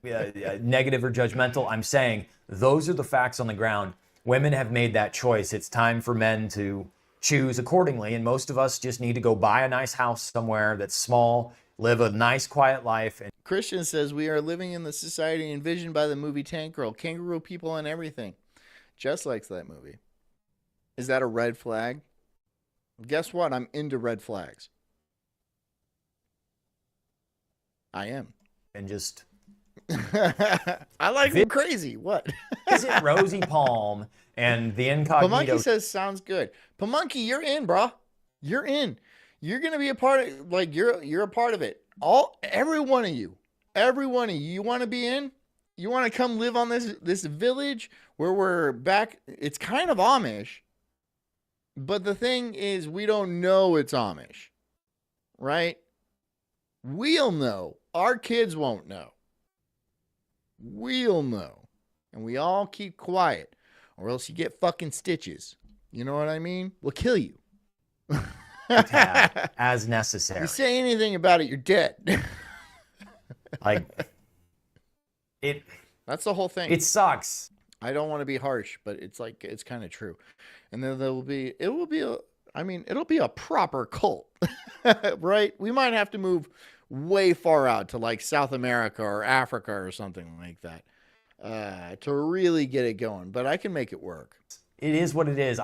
Negative or judgmental. I'm saying those are the facts on the ground. Women have made that choice. It's time for men to choose accordingly, and most of us just need to go buy a nice house somewhere that's small, live a nice quiet life. And
Christian says we are living in the society envisioned by the movie Tank Girl, kangaroo people and everything. Jess likes that movie. Is that a red flag? Guess what? I'm into red flags. I am.
And just
I like them crazy. What?
Visit Rosie Palm and the incognito.
Pamunky says sounds good. Pamunky, you're in, bro. You're in. You're gonna be a part of. Like you're a part of it. Every one of you. Every one of you. You want to be in? You want to come live on this village where we're back? It's kind of Amish, but the thing is, we don't know it's Amish, right? We'll know. Our kids won't know. We'll know. And we all keep quiet, or else you get fucking stitches. You know what I mean? We'll kill you.
As necessary.
If you say anything about it, you're dead. That's the whole thing.
It sucks.
I don't want to be harsh, but it's kind of true. And then it'll be a proper cult. Right? We might have to move way far out to like South America or Africa or something like that to really get it going. But I can make it work.
It is what it is.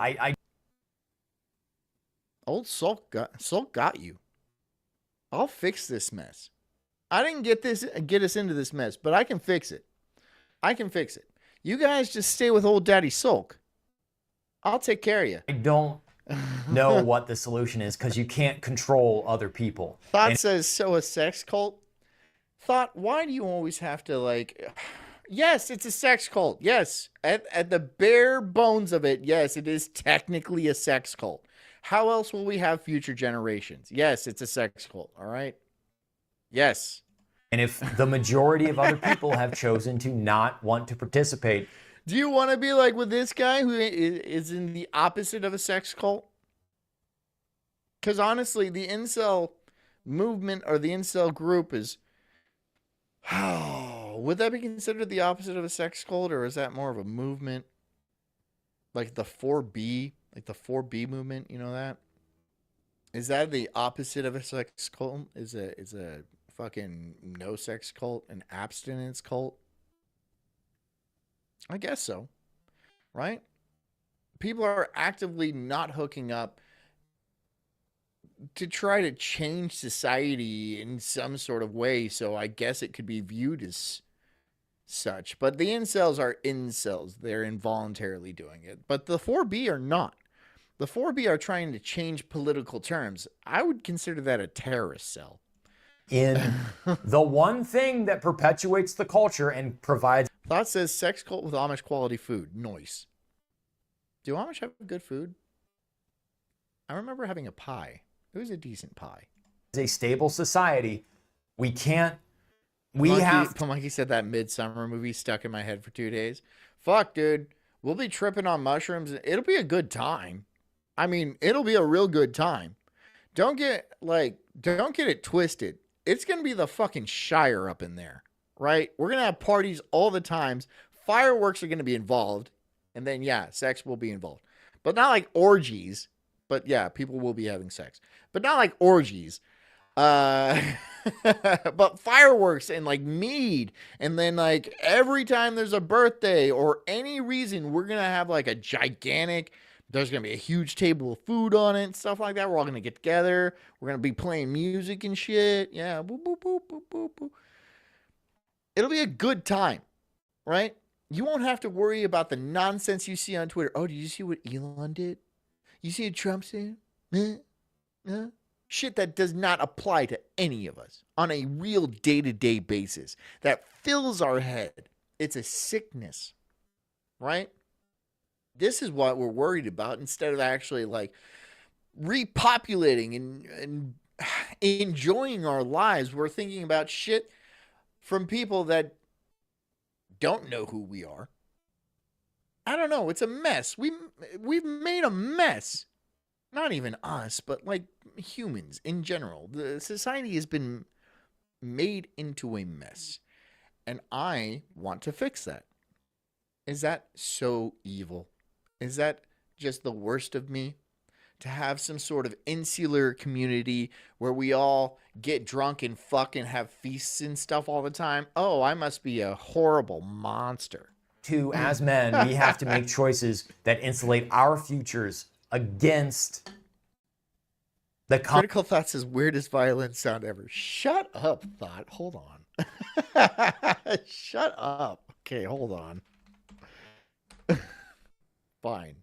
Old Sulk got you. I'll fix this mess. I didn't get us into this mess, but I can fix it. I can fix it. You guys just stay with old Daddy Sulk. I'll take care of you.
I don't know what the solution is because you can't control other people.
Thought says, so a sex cult? Thought, why do you always have to like... Yes, it's a sex cult. Yes. At the bare bones of it, yes, it is technically a sex cult. How else will we have future generations? Yes, it's a sex cult. All right? Yes.
And if the majority of other people have chosen to not want to participate...
Do you want to be like with this guy who is in the opposite of a sex cult? Because honestly, the incel movement or the incel group is Would that be considered the opposite of a sex cult, or is that more of a movement? Like the 4B, like the 4B movement, you know that? Is that the opposite of a sex cult? Is a fucking no sex cult an abstinence cult? I guess so, right? People are actively not hooking up to try to change society in some sort of way, so I guess it could be viewed as such. But the incels are incels. They're involuntarily doing it. But the 4B are not. The 4B are trying to change political terms. I would consider that a terrorist cell.
In the one thing that perpetuates the culture and provides.
Thought says sex cult with Amish quality food. Nice. Do Amish have good food? I remember having a pie. It was a decent pie.
A stable society, we can't.
Monkey said that Midsummer movie stuck in my head for 2 days. Fuck, dude. We'll be tripping on mushrooms. It'll be a good time. I mean, it'll be a real good time. Don't get it twisted. It's going to be the fucking Shire up in there, right? We're going to have parties all the times. Fireworks are going to be involved. And then, yeah, sex will be involved. But not like orgies. But yeah, people will be having sex. But not like orgies. But fireworks and like mead. And then like every time there's a birthday or any reason, we're going to have like a gigantic, there's going to be a huge table of food on it and stuff like that. We're all going to get together. We're going to be playing music and shit. Yeah. Boop, boop, boop, boop, boop, boop. It'll be a good time, right? You won't have to worry about the nonsense you see on Twitter. Oh, did you see what Elon did? You see what Trump said? Shit that does not apply to any of us on a real day-to-day basis. That fills our head. It's a sickness, right? This is what we're worried about instead of actually like repopulating and enjoying our lives. We're thinking about shit from people that don't know who we are. I don't know. It's a mess. We've made a mess. Not even us, but like humans in general. The society has been made into a mess. And I want to fix that. Is that so evil? Is that just the worst of me? To have some sort of insular community where we all get drunk and fuck and have feasts and stuff all the time? Oh, I must be a horrible monster.
As men, we have to make choices that insulate our futures against the
Critical Thought says weirdest violin sound ever. Shut up, Thought. Hold on. Shut up. Okay, hold on. Fine.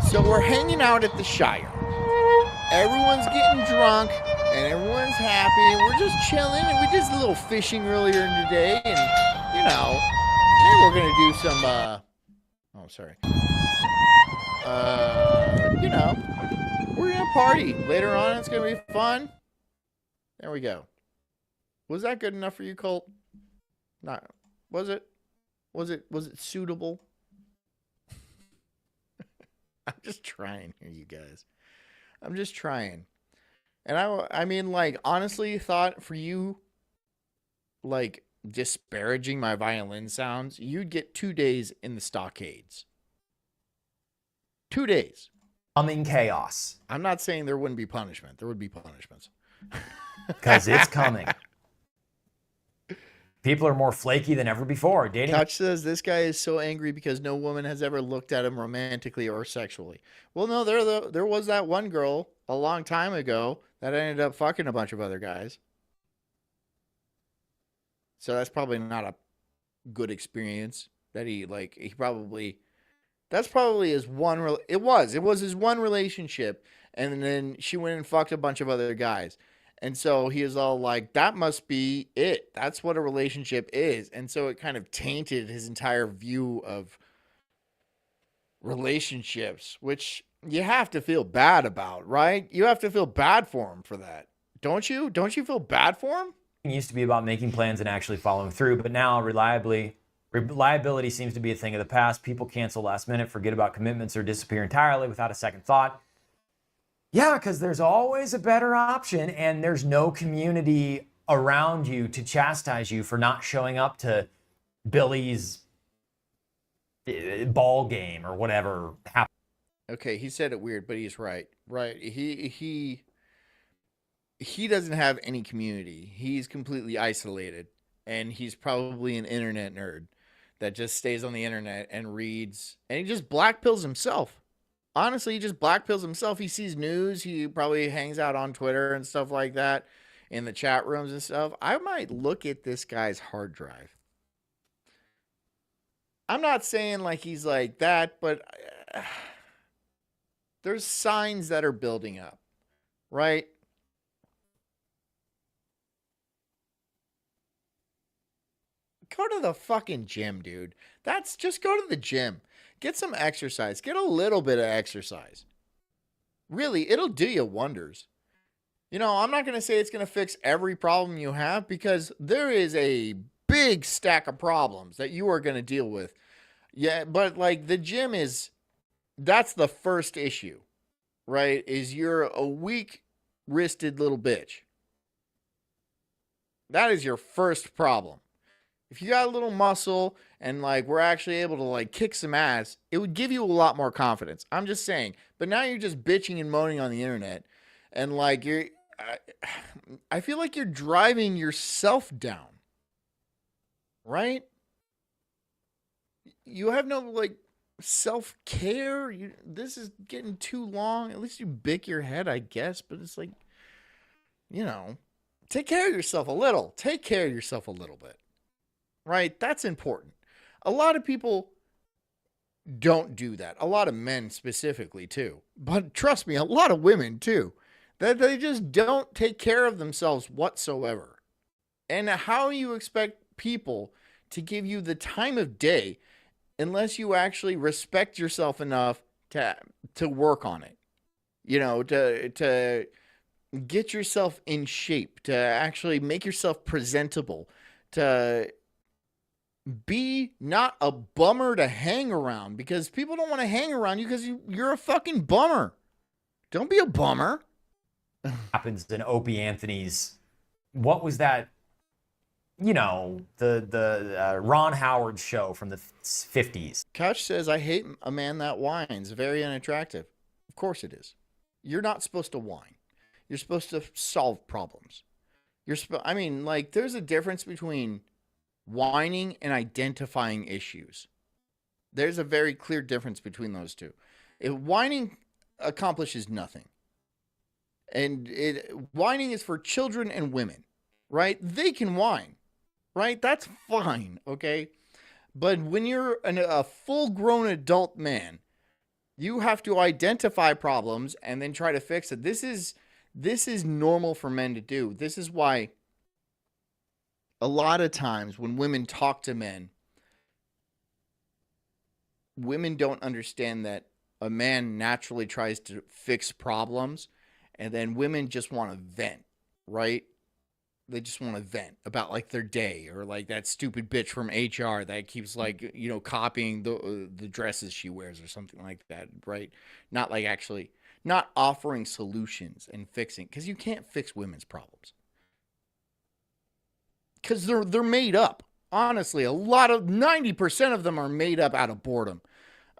So we're hanging out at the Shire. Everyone's getting drunk and everyone's happy. We're just chilling and we did a little fishing earlier in the day, and you know, maybe we're gonna do some you know, we're gonna party later on. It's gonna be fun. There we go. Was that good enough for you, Colt? Not. Was it? Was it suitable? I'm just trying here, you guys. I'm just trying. And I mean, like, honestly, Thought for you, like, disparaging my violin sounds, you'd get 2 days in the stockades. 2 days.
coming chaos.
I'm not saying there wouldn't be punishment. There would be punishments.
Because it's coming. People are more flaky than ever before. Dating.
Couch says this guy is so angry because no woman has ever looked at him romantically or sexually. Well, no, there was that one girl a long time ago that ended up fucking a bunch of other guys. So that's probably not a good experience that that's probably his one, it was his one relationship. And then she went and fucked a bunch of other guys. And so he was all like, that must be it. That's what a relationship is. And so it kind of tainted his entire view of relationships, which you have to feel bad about, right? You have to feel bad for him for that. Don't you? Don't you feel bad for him?
It used to be about making plans and actually following through, but now reliability seems to be a thing of the past. People cancel last minute, forget about commitments, or disappear entirely without a second thought. Yeah, because there's always a better option, and there's no community around you to chastise you for not showing up to Billy's ball game or whatever happened.
Okay, he said it weird, but he's right. Right. He doesn't have any community. He's completely isolated, and he's probably an internet nerd that just stays on the internet and reads, and he just blackpills himself. Honestly, he just blackpills himself. He sees news. He probably hangs out on Twitter and stuff like that in the chat rooms and stuff. I might look at this guy's hard drive. I'm not saying like he's like that, but there's signs that are building up, right? Go to the fucking gym, dude. That's just go to the gym. Get some exercise. Get a little bit of exercise. Really, it'll do you wonders. You know, I'm not going to say it's going to fix every problem you have because there is a big stack of problems that you are going to deal with. Yeah, but like the gym that's the first issue, right? Is you're a weak-wristed little bitch. That is your first problem. If you got a little muscle and like we're actually able to like kick some ass, it would give you a lot more confidence. I'm just saying. But now you're just bitching and moaning on the internet, and like I feel like you're driving yourself down. Right? You have no like self-care. This is getting too long. At least you bick your head, I guess, but it's like, you know, take care of yourself a little. Take care of yourself a little bit. Right? That's important. A lot of people don't do that. A lot of men specifically, too. But trust me, a lot of women, too. That they just don't take care of themselves whatsoever. And how you expect people to give you the time of day unless you actually respect yourself enough to work on it? You know, to get yourself in shape, to actually make yourself presentable, to be not a bummer to hang around, because people don't want to hang around you because you're a fucking bummer. Don't be a bummer.
Happens in Opie Anthony's, what was that? You know, the Ron Howard show from the 50s.
Couch says, I hate a man that whines. Very unattractive. Of course it is. You're not supposed to whine. You're supposed to solve problems. I mean, like, there's a difference between whining and identifying issues. There's a very clear difference between those two. If whining accomplishes nothing. And whining is for children and women, right? They can whine, right? That's fine, okay? But when you're a full-grown adult man, you have to identify problems and then try to fix it. This is normal for men to do. This is why a lot of times when women talk to men, women don't understand that a man naturally tries to fix problems, and then women just want to vent, right? They just want to vent about like their day, or like that stupid bitch from HR that keeps like, you know, copying the dresses she wears or something like that, right? Not like actually not offering solutions and fixing, because you can't fix women's problems. Because they're made up. Honestly, 90% of them are made up out of boredom.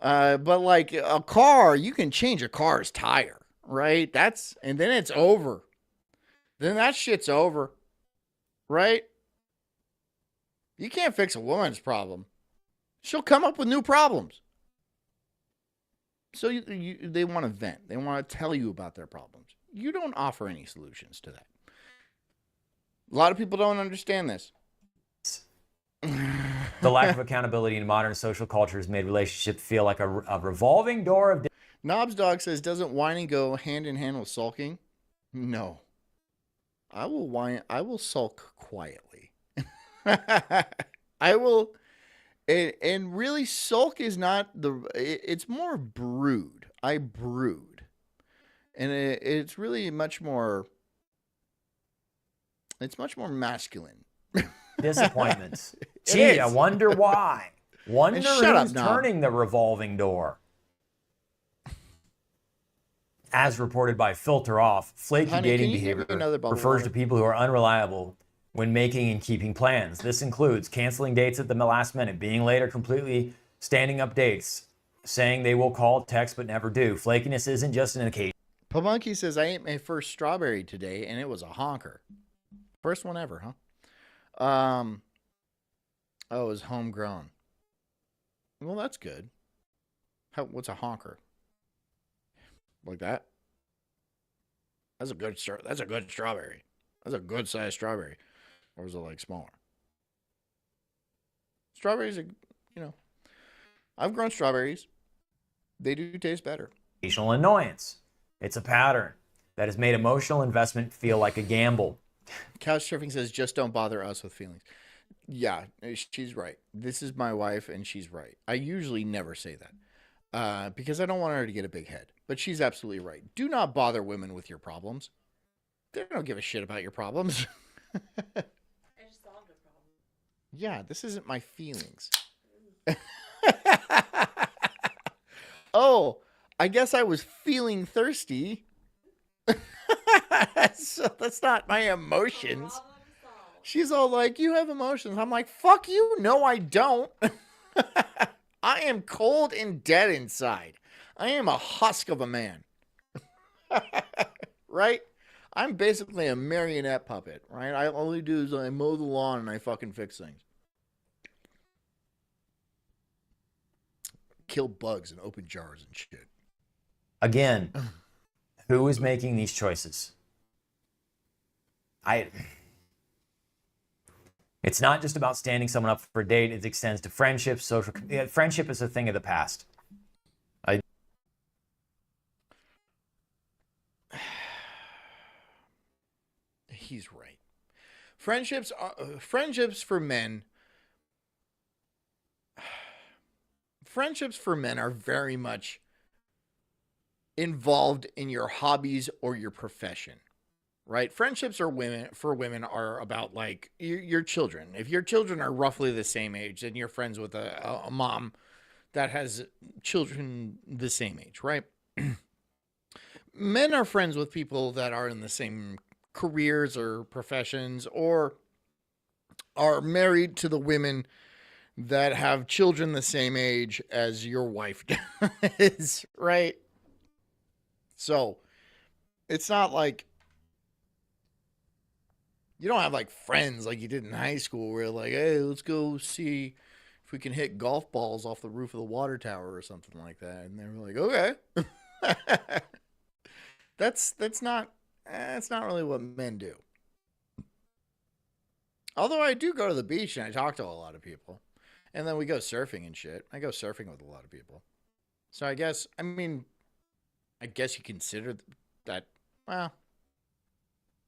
But like a car, you can change a car's tire, right? And then it's over. Then that shit's over, right? You can't fix a woman's problem. She'll come up with new problems. So they want to vent. They want to tell you about their problems. You don't offer any solutions to that. A lot of people don't understand this.
The lack of accountability in modern social culture has made relationships feel like a revolving door of...
Knobs Dog says, doesn't whining go hand in hand with sulking? No. I will whine. I will sulk quietly. I will. And really, sulk is not it's more brood. I brood. And it's really much more... It's much more masculine.
Disappointments. Gee, I wonder why. Wonder who's
Knob.
turning the revolving door. As reported by Filter Off, flaky
Honey,
dating
can you give me
behavior
another bubble
refers
water?
to people who are unreliable when making and keeping plans. This includes canceling dates at the last minute, being late or completely standing up dates, saying they will call, text, but never do. Flakiness isn't just an occasion.
Pamunky says, I ate my first strawberry today, and it was a honker. First one ever, huh? Oh, it was homegrown. Well, that's good. What's a honker? Like that? That's a good strawberry. That's a good sized strawberry. Or is it like smaller? Strawberries are, I've grown strawberries. They do taste better.
Occasional annoyance. It's a pattern that has made emotional investment feel like a gamble.
Couch surfing says, just don't bother us with feelings. Yeah, she's right. This is my wife, and she's right. I usually never say that because I don't want her to get a big head. But she's absolutely right. Do not bother women with your problems. They don't give a shit about your problems.
I just solved a problem.
Yeah, this isn't my feelings. Oh, I guess I was feeling thirsty. So that's not my emotions.
Problem solved.
She's all like, you have emotions. I'm like, fuck you. No, I don't. I am cold and dead inside. I am a husk of a man. Right? I'm basically a marionette puppet, right? I only do is I mow the lawn and I fucking fix things. Kill bugs and open jars and shit.
Again, who is making these choices? It's not just about standing someone up for a date. It extends to friendships, social. Friendship is a thing of the past.
He's right. Friendships for men. Friendships for men are very much involved in your hobbies or your profession, right? Friendships for women are about like your children. If your children are roughly the same age, then you're friends with a mom that has children the same age, right? Men are friends with people that are in the same careers or professions or are married to the women that have children the same age as your wife does, right? So it's not like you don't have like friends like you did in high school where like, hey, let's go see if we can hit golf balls off the roof of the water tower or something like that. And they were like, okay. That's not really what men do. Although I do go to the beach and I talk to a lot of people. And then we go surfing and shit. I go surfing with a lot of people. So I guess you consider that, well,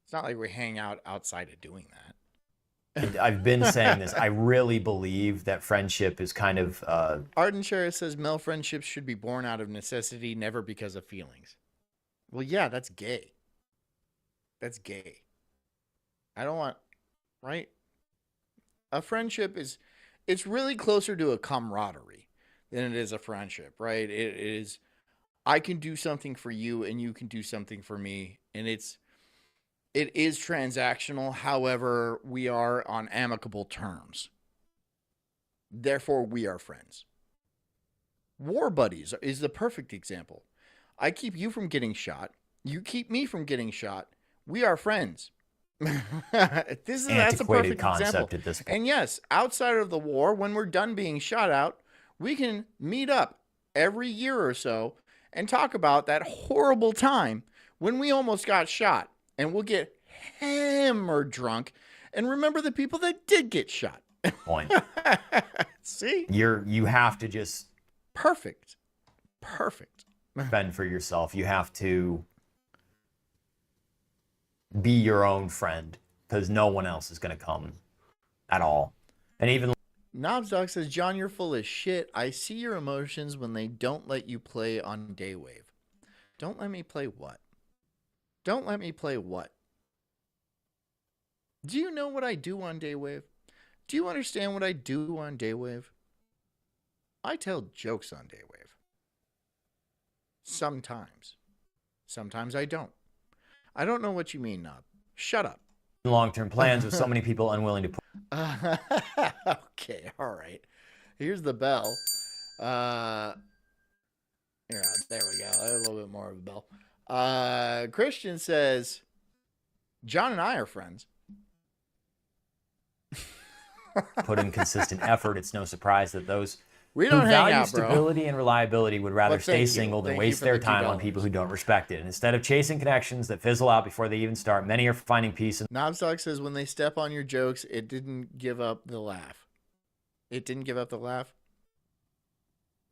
it's not like we hang out outside of doing that.
I've been saying this. I really believe that friendship is kind of...
Arden Sheriff says male friendships should be born out of necessity, never because of feelings. Well, yeah, that's gay. That's gay. I don't want... Right? A friendship is... It's really closer to a camaraderie than it is a friendship, right? It is, I can do something for you and you can do something for me. And it is transactional. However, we are on amicable terms. Therefore, we are friends. War buddies is the perfect example. I keep you from getting shot. You keep me from getting shot. We are friends. That's a perfect
concept
example.
at this point.
And yes, outside of the war, when we're done being shot out, we can meet up every year or so and talk about that horrible time when we almost got shot. And we'll get hammered drunk and remember the people that did get shot.
Point.
See?
You have to just
Perfect.
fend for yourself. You have to be your own friend because no one else is going to come at all. And even
Knobsdog says, John, you're full of shit. I see your emotions when they don't let you play on Daywave. Don't let me play what? Don't let me play what? Do you know what I do on Daywave? Do you understand what I do on Daywave? I tell jokes on Daywave. Sometimes. Sometimes I don't. I don't know what you mean, Knob. Shut up.
long-term plans with so many people unwilling to put
Okay, all right. Here's the bell. Here, there we go. A little bit more of a bell. Christian says, John and I are friends.
put in consistent effort. It's no surprise that those
We
who
don't hang
value
out, bro.
stability and reliability would rather
But
stay
thank you.
single than
Thank you
waste
for
their
the
time on
$2.
people who don't respect it. And instead of chasing connections that fizzle out before they even start, many are finding peace in
Knobstock says, when they step on your jokes, it didn't give up the laugh. It didn't give up the laugh?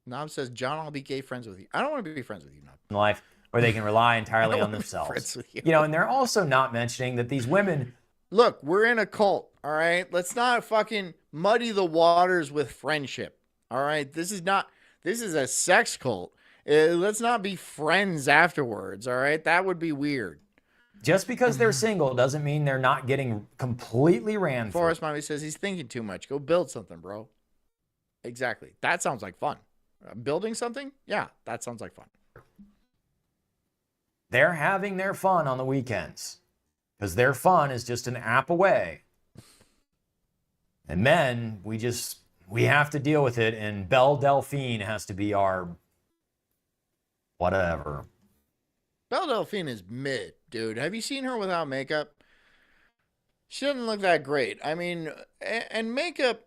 Knob says, John, I'll be gay friends with you. I don't want to be friends with you, Knob.
life where they can rely entirely
I
on
don't wanna be friends
themselves.
with you.
You know, and they're also not mentioning that these women,
Look, we're in a cult, all right? Let's not fucking muddy the waters with friendship, all right? This is a sex cult. Let's not be friends afterwards, all right? That would be weird.
just because they're single doesn't mean they're not getting completely ran through.
Forrest Mommy says he's thinking too much. Go build something, bro. Exactly. That sounds like fun. Building something? Yeah, that sounds like fun.
They're having their fun on the weekends because their fun is just an app away. And men, we have to deal with it, and Belle Delphine has to be our whatever.
Belle Delphine is mid, dude. Have you seen her without makeup? She doesn't look that great. I mean, and makeup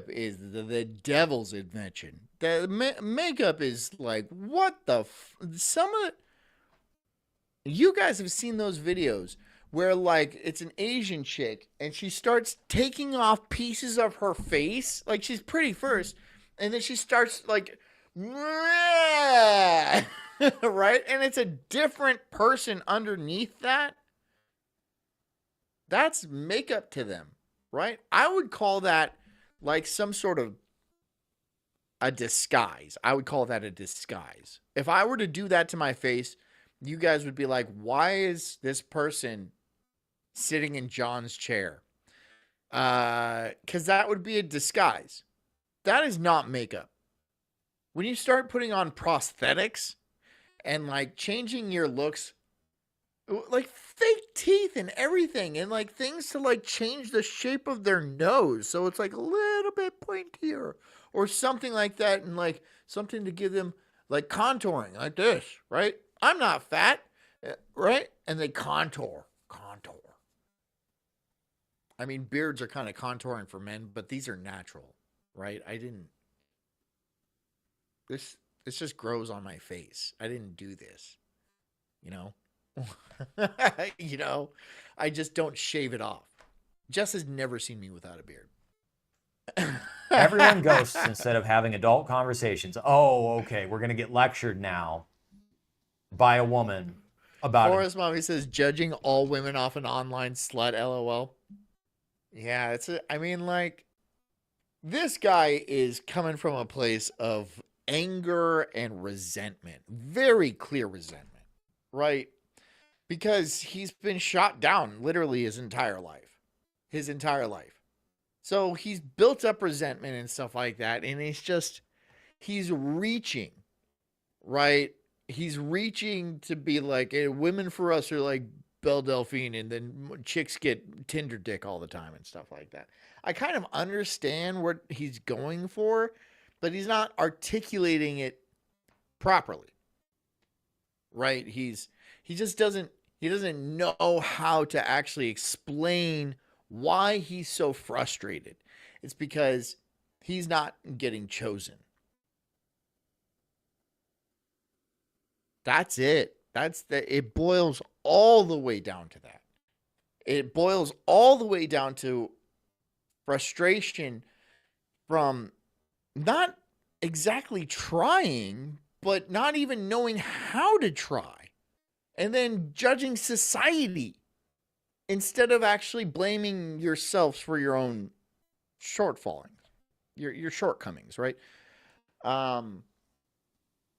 is the devil's invention. The makeup is like, what the some of you guys have seen those videos where like it's an Asian chick and she starts taking off pieces of her face, like she's pretty first, and then she starts like right, and it's a different person underneath that. That's makeup to them, right? I would call that like some sort of a disguise. I would call that a disguise. If I were to do that to my face, you guys would be like, why is this person sitting in John's chair? Because that would be a disguise. That is not makeup. When you start putting on prosthetics and like changing your looks, like fake teeth and everything, and like things to like change the shape of their nose so it's like a little bit pointier or something like that, and like something to give them like contouring like this, right? I'm not fat, right? And they contour. I mean, beards are kind of contouring for men, but these are natural, right? This just grows on my face. I didn't do this, you know? You know, I just don't shave it off. Jess has never seen me without a beard.
Everyone ghosts instead of having adult conversations. Oh, okay, we're going to get lectured now by a woman about it.
Forrest Mommy says, judging all women off an online slut, LOL. Yeah, I mean, like, this guy is coming from a place of anger and resentment. Very clear resentment, right? Because he's been shot down literally his entire life. So he's built up resentment and stuff like that. And he's reaching, right? He's reaching to be like, hey, women for us are like Belle Delphine, and then chicks get Tinder dick all the time and stuff like that. I kind of understand what he's going for, but he's not articulating it properly, right? He doesn't know how to actually explain why he's so frustrated. It's because he's not getting chosen. That's it. It boils all the way down to that. It boils all the way down to frustration from not exactly trying, but not even knowing how to try. And then judging society instead of actually blaming yourselves for your own shortfallings, your shortcomings, right?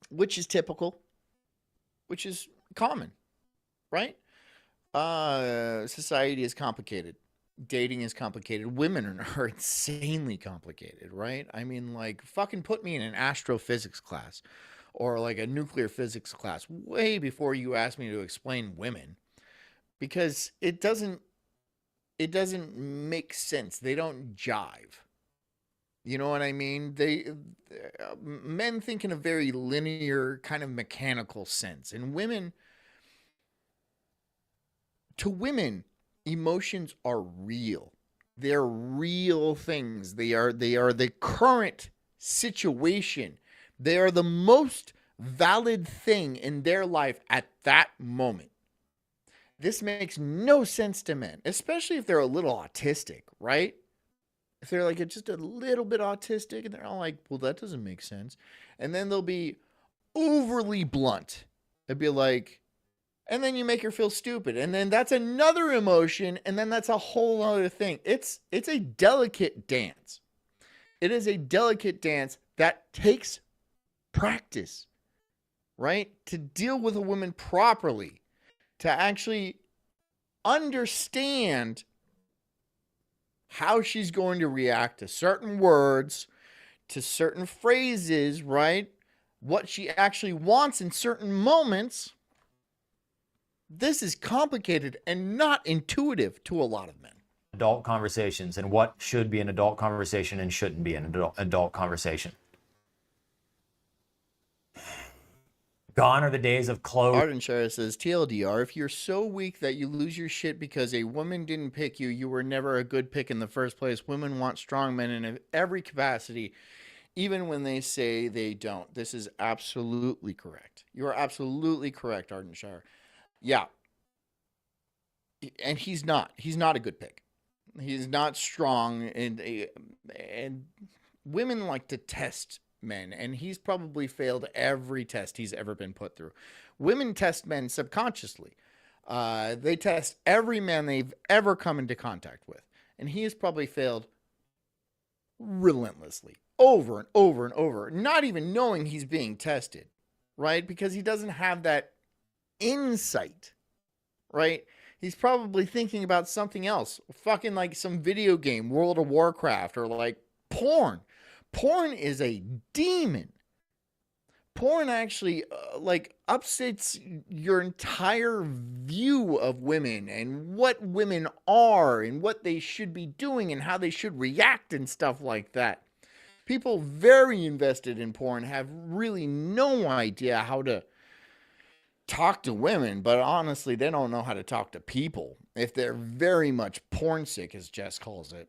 Which is typical, which is common, right? Society is complicated. Dating is complicated. Women are insanely complicated, right? I mean, like, fucking put me in an astrophysics class. or like a nuclear physics class way before you asked me to explain women, because it doesn't make sense. They don't jive. You know what I mean? Men think in a very linear, kind of mechanical sense, and to women, emotions are real. They're real things. They are the current situation. They are the most valid thing in their life at that moment. This makes no sense to men, especially if they're a little autistic, right? If they're like just a little bit autistic and they're all like, well, that doesn't make sense. And then they'll be overly blunt. They'll be like, and then you make her feel stupid. And then that's another emotion. And then that's a whole other thing. It's a delicate dance. It is a delicate dance that takes practice, right? To deal with a woman properly, to actually understand how she's going to react to certain words, to certain phrases, right? What she actually wants in certain moments. This is complicated and not intuitive to a lot of men.
Adult conversations and what should be an adult conversation and shouldn't be an adult conversation. Gone are the days of clothes.
Ardenshire says, TLDR, if you're so weak that you lose your shit because a woman didn't pick you, you were never a good pick in the first place. Women want strong men in every capacity, even when they say they don't. This is absolutely correct. You are absolutely correct, Ardenshire. Yeah. And he's not a good pick. He's not strong, and women like to test men, and he's probably failed every test he's ever been put through. Women test men subconsciously. They test every man they've ever come into contact with, and he has probably failed relentlessly, over and over and over, not even knowing he's being tested, right? Because he doesn't have that insight, right? He's probably thinking about something else, fucking like some video game, World of Warcraft, or like porn. Porn is a demon. Porn actually like upsets your entire view of women and what women are and what they should be doing and how they should react and stuff like that. People very invested in porn have really no idea how to talk to women, but honestly, they don't know how to talk to people. If they're very much porn sick, as Jess calls it,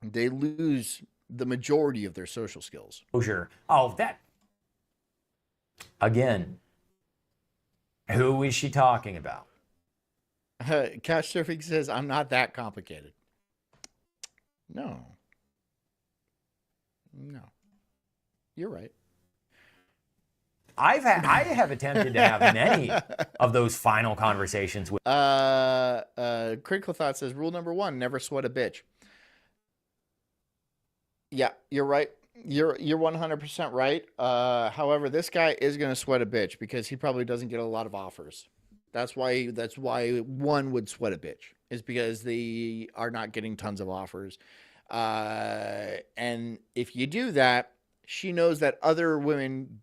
they lose the majority of their social skills.
Oh, that. Again, who is she talking about?
Cash Surfing says, I'm not that complicated. No. You're right.
I have attempted to have many of those final conversations with.
Critical Thought says, rule number 1, never sweat a bitch. Yeah, you're right. You're 100% right. However, this guy is going to sweat a bitch because he probably doesn't get a lot of offers. That's why one would sweat a bitch, is because they are not getting tons of offers. And if you do that, she knows that other women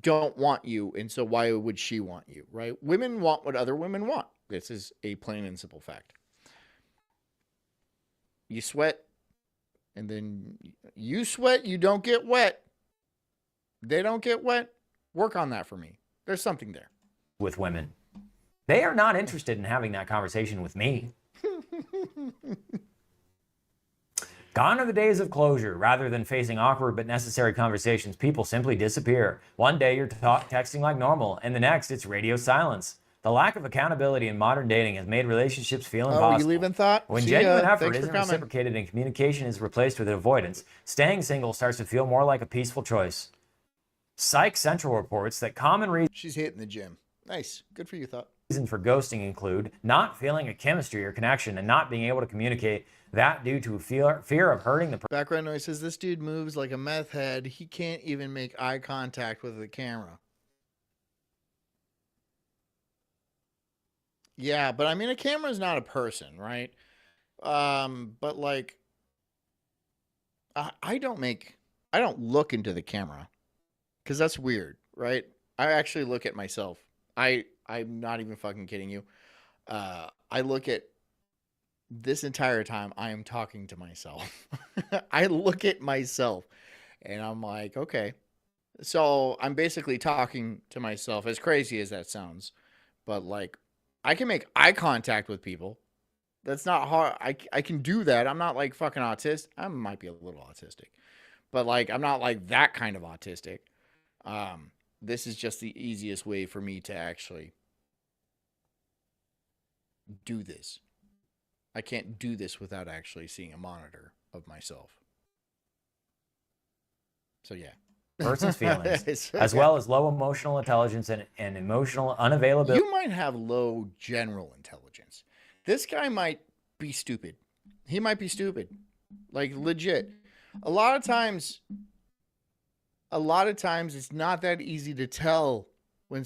don't want you, and so why would she want you, right? Women want what other women want. This is a plain and simple fact. You sweat, and then you sweat, you don't get wet. They don't get wet. Work on that for me. There's something there.
With women. They are not interested in having that conversation with me. Gone are the days of closure. Rather than facing awkward but necessary conversations, people simply disappear. One day you're texting like normal, and the next it's radio silence. The lack of accountability in modern dating has made relationships feel impossible.
Oh, you leaving Thought?
When genuine effort isn't reciprocated and communication is replaced with avoidance, staying single starts to feel more like a peaceful choice. Psych Central reports that common reasons.
She's hitting the gym. Nice. Good for you, Thought.
Reasons for ghosting include not feeling a chemistry or connection and not being able to communicate that due to fear of hurting the person.
Background noise says, this dude moves like a meth head. He can't even make eye contact with the camera. Yeah, but I mean, a camera is not a person, right? But like, I don't look into the camera because that's weird. right? I actually look at myself. I'm not even fucking kidding you. I look at this entire time I am talking to myself. I look at myself and I'm like, okay. So I'm basically talking to myself, as crazy as that sounds. But like, I can make eye contact with people. That's not hard. I can do that. I'm not like fucking autistic. I might be a little autistic, but like, I'm not like that kind of autistic. This is just the easiest way for me to actually do this. I can't do this without actually seeing a monitor of myself. So yeah.
Person's feelings,
So,
as
yeah.
well as low emotional intelligence and emotional unavailability.
You might have low general intelligence. This guy might be stupid. He might be stupid. Like legit. A lot of times it's not that easy to tell when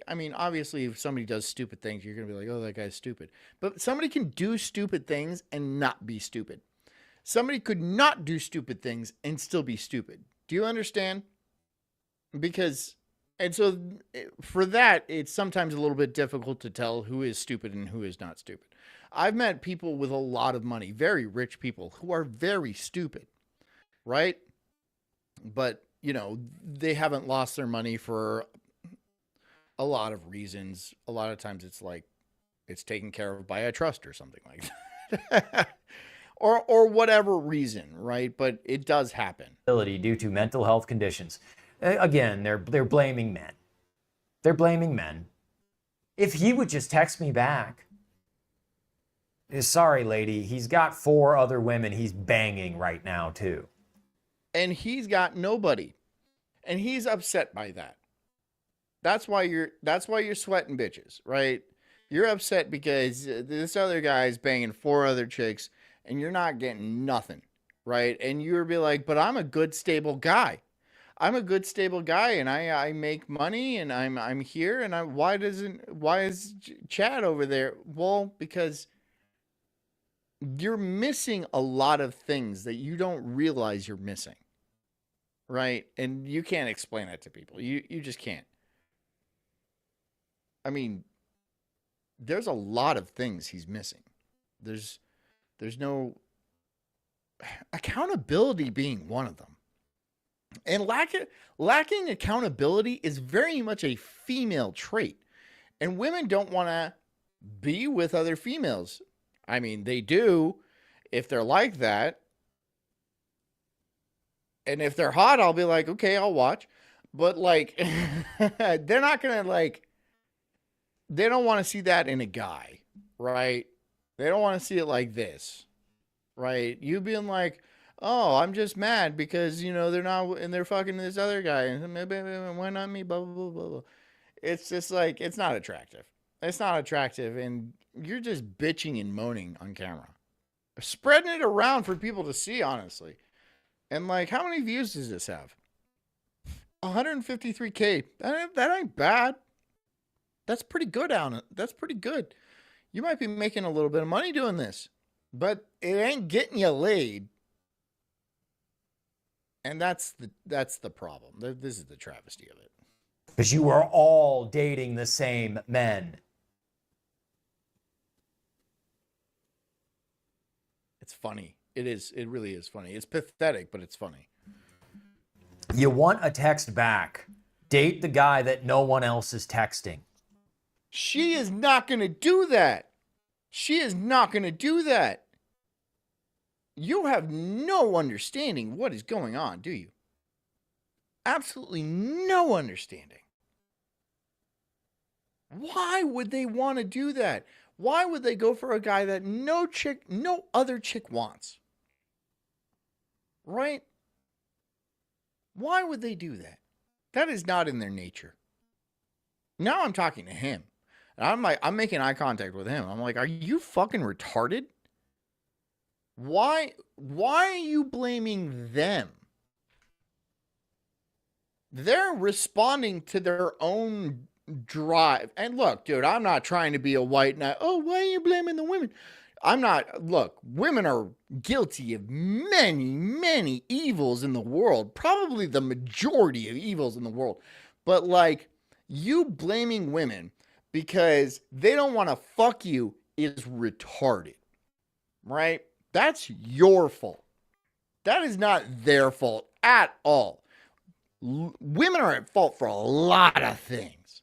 I mean, obviously if somebody does stupid things, you're going to be like, "Oh, that guy's stupid." But somebody can do stupid things and not be stupid. Somebody could not do stupid things and still be stupid. Do you understand? Because, and so for that, it's sometimes a little bit difficult to tell who is stupid and who is not stupid. I've met people with a lot of money, very rich people, who are very stupid, right? But, you know, they haven't lost their money for a lot of reasons. A lot of times it's like it's taken care of by a trust or something like that. or whatever reason, right? But it does happen.
Due to mental health conditions. Again, they're blaming men. They're blaming men. If he would just text me back, sorry, lady, he's got 4 other women he's banging right now too.
And he's got nobody. And he's upset by that. That's why you're sweating bitches, right? You're upset because this other guy's banging 4 other chicks and you're not getting nothing, right? And you'll be like, but I'm a good, stable guy. I'm a good, stable guy, and I make money, and I'm here, and why is Chad over there? Well, because you're missing a lot of things that you don't realize you're missing, right? And you can't explain that to people. You just can't. I mean, there's a lot of things he's missing. There's no accountability being one of them. And lacking accountability is very much a female trait. And women don't want to be with other females. I mean, they do if they're like that. And if they're hot, I'll be like, okay, I'll watch. But like, they're not going to like, they don't want to see that in a guy, right? They don't want to see it like this, right? You being like, oh, I'm just mad because, you know, they're not, and they're fucking this other guy. And why not me? Blah, blah, blah, blah, blah. It's just like, it's not attractive. It's not attractive. And you're just bitching and moaning on camera. Spreading it around for people to see, honestly. And like, how many views does this have? 153K. That ain't bad. That's pretty good, Alan. That's pretty good. You might be making a little bit of money doing this, but it ain't getting you laid. And that's the problem. This is the travesty of it.
Because you are all dating the same men.
It's funny. It is. It really is funny. It's pathetic, but it's funny.
You want a text back. Date the guy that no one else is texting.
She is not going to do that. She is not going to do that. You have no understanding what is going on, do you? Absolutely no understanding. Why would they want to do that? Why would they go for a guy that no other chick wants? Right? Why would they do that? That is not in their nature. Now I'm talking to him. And I'm making eye contact with him. I'm like, are you fucking retarded? Why are you blaming them? They're responding to their own drive. And look, dude, I'm not trying to be a white knight. Oh, why are you blaming the women? I'm not. Look, women are guilty of many, many evils in the world. Probably the majority of evils in the world. But like, you blaming women because they don't want to fuck you is retarded, right? That's your fault. That is not their fault at all. Women are at fault for a lot of things.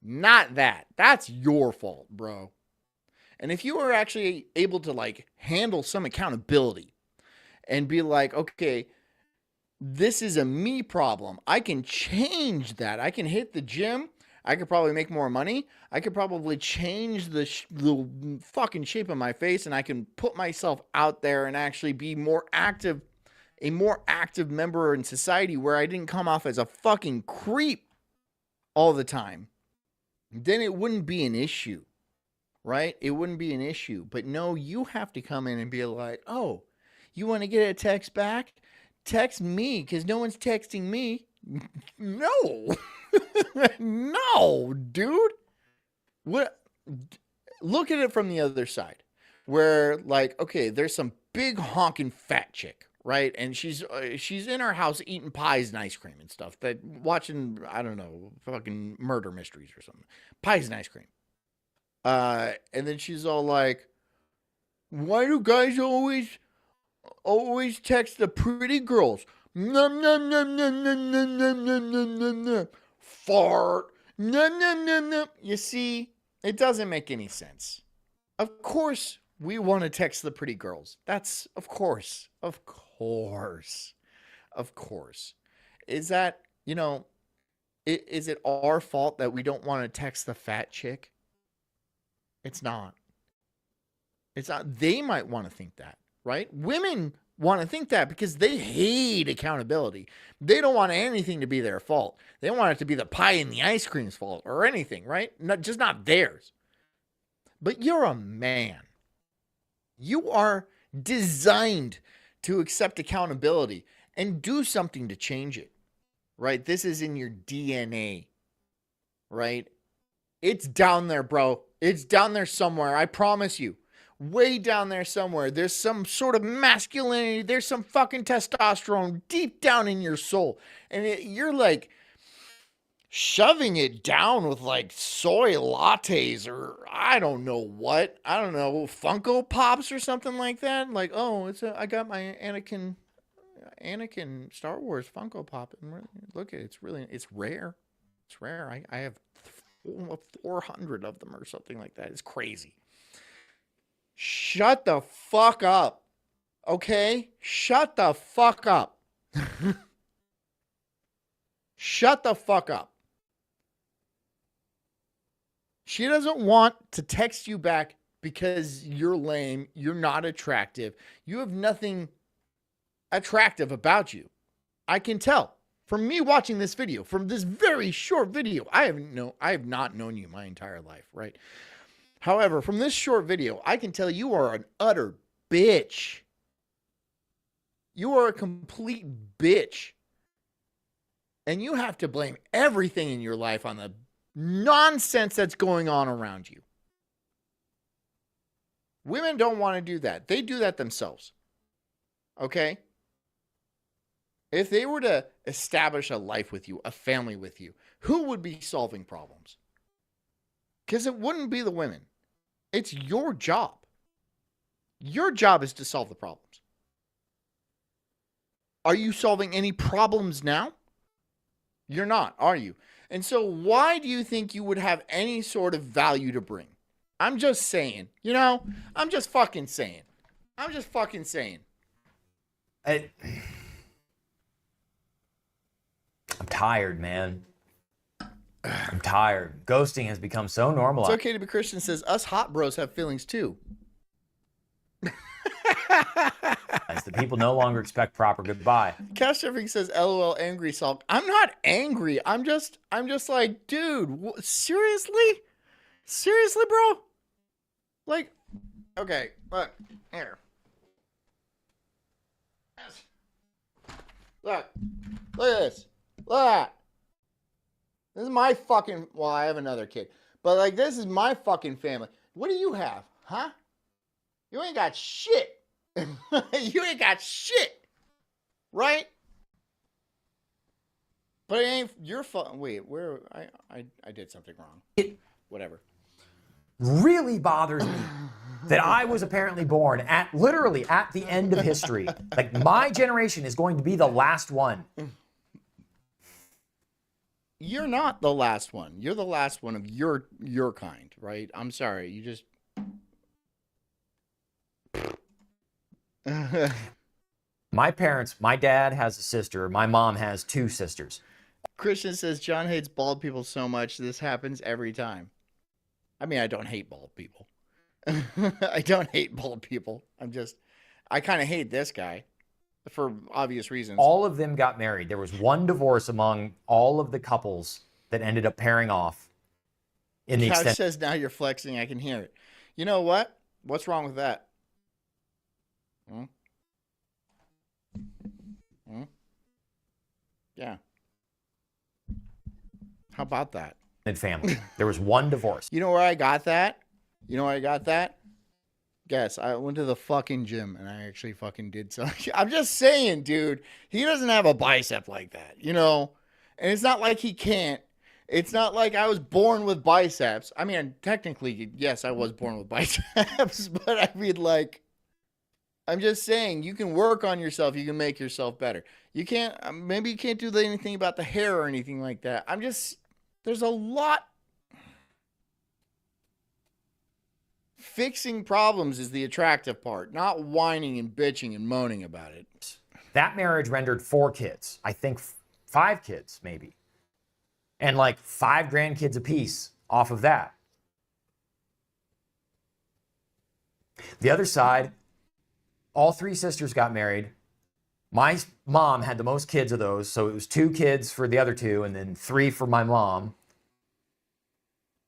Not that. That's your fault, bro. And if you are actually able to like handle some accountability and be like, okay, this is a me problem. I can change that. I can hit the gym. I could probably make more money. I could probably change the fucking shape of my face, and I can put myself out there and actually be more active, a more active member in society where I didn't come off as a fucking creep all the time. Then it wouldn't be an issue, right? It wouldn't be an issue. But no, you have to come in and be like, oh, you want to get a text back? Text me, because no one's texting me. No. No, dude. What? Look at it from the other side, where like, okay, there's some big honking fat chick, right? And she's in our house eating pies and ice cream and stuff, that watching, I don't know, fucking murder mysteries or something. Pies and ice cream. And then she's all like, why do guys always text the pretty girls? Num, num, num, num, num, num, num, num, num, num. Fart. Num, num, num, num. You see, it doesn't make any sense. Of course, we want to text the pretty girls. That's, of course. Is that, is it our fault that we don't want to text the fat chick? It's not. They might want to think that, right? Women want to think that because they hate accountability. They don't want anything to be their fault. They don't want it to be the pie and the ice cream's fault or anything, right? Just not theirs. But you're a man. You are designed to accept accountability and do something to change it, right? This is in your DNA, right? It's down there, bro. It's down there somewhere. I promise you. Way down there somewhere, there's some sort of masculinity, there's some fucking testosterone deep down in your soul. And you're like shoving it down with like soy lattes or I don't know what. I don't know, Funko Pops or something like that. Like, oh, I got my Anakin Star Wars Funko Pop. And look at it, it's rare. It's rare. I have 400 of them or something like that. It's crazy. Shut the fuck up. Okay? Shut the fuck up. Shut the fuck up. She doesn't want to text you back because you're lame, you're not attractive, you have nothing attractive about you. I can tell from me watching this video, from this very short video. I have not known you my entire life, right? However, from this short video, I can tell you are an utter bitch. You are a complete bitch. And you have to blame everything in your life on the nonsense that's going on around you. Women don't want to do that. They do that themselves. Okay? If they were to establish a life with you, a family with you, who would be solving problems? Because it wouldn't be the women. It's your job. Your job is to solve the problems. Are you solving any problems now? You're not, are you? And so why do you think you would have any sort of value to bring? I'm just saying. I'm just fucking saying.
I'm tired, man. I'm tired. Ghosting has become so normalized.
It's okay to be Christian says, us hot bros have feelings too.
The people no longer expect proper goodbye.
Cash Surfing says, LOL, angry Sulk. I'm not angry. I'm just like, dude, seriously? Seriously, bro? Like, okay, look, here. Look at this. Look at that. This is my fucking, well, I have another kid. But like, this is my fucking family. What do you have? Huh? You ain't got shit. You ain't got shit. Right? But it ain't your fault. Wait, where I did something wrong.
It
Whatever.
really bothers me that I was apparently born at literally at the end of history. Like my generation is going to be the last one.
You're not the last one. You're the last one of your kind, right? I'm sorry. You just
My parents, my dad has a sister, my mom has 2 sisters.
Christian says John hates bald people so much this happens every time. I mean, I don't hate bald people. I don't hate bald people. I kind of hate this guy for obvious reasons.
All of them got married. There was one divorce among all of the couples that ended up pairing off in the
Couch
extent.
says now you're flexing. I can hear it. You know what? What's wrong with that? Hmm? Hmm? Yeah. How about that?
Family. There was one divorce.
You know where I got that? You know where I got that? Guess. I went to the fucking gym and I actually fucking did something. I'm just saying, dude. He doesn't have a bicep like that, you know? And it's not like he can't. It's not like I was born with biceps. I mean, technically, yes, I was born with biceps. But I mean, like, I'm just saying, you can work on yourself. You can make yourself better. You can't, maybe you can't do anything about the hair or anything like that. There's a lot. Fixing problems is the attractive part, not whining and bitching and moaning about it.
That marriage rendered 4 kids. I think 5 kids, maybe. And like 5 grandkids apiece off of that. The other side, all 3 sisters got married. My mom had the most kids of those, so it was 2 kids for the other 2, and then 3 for my mom.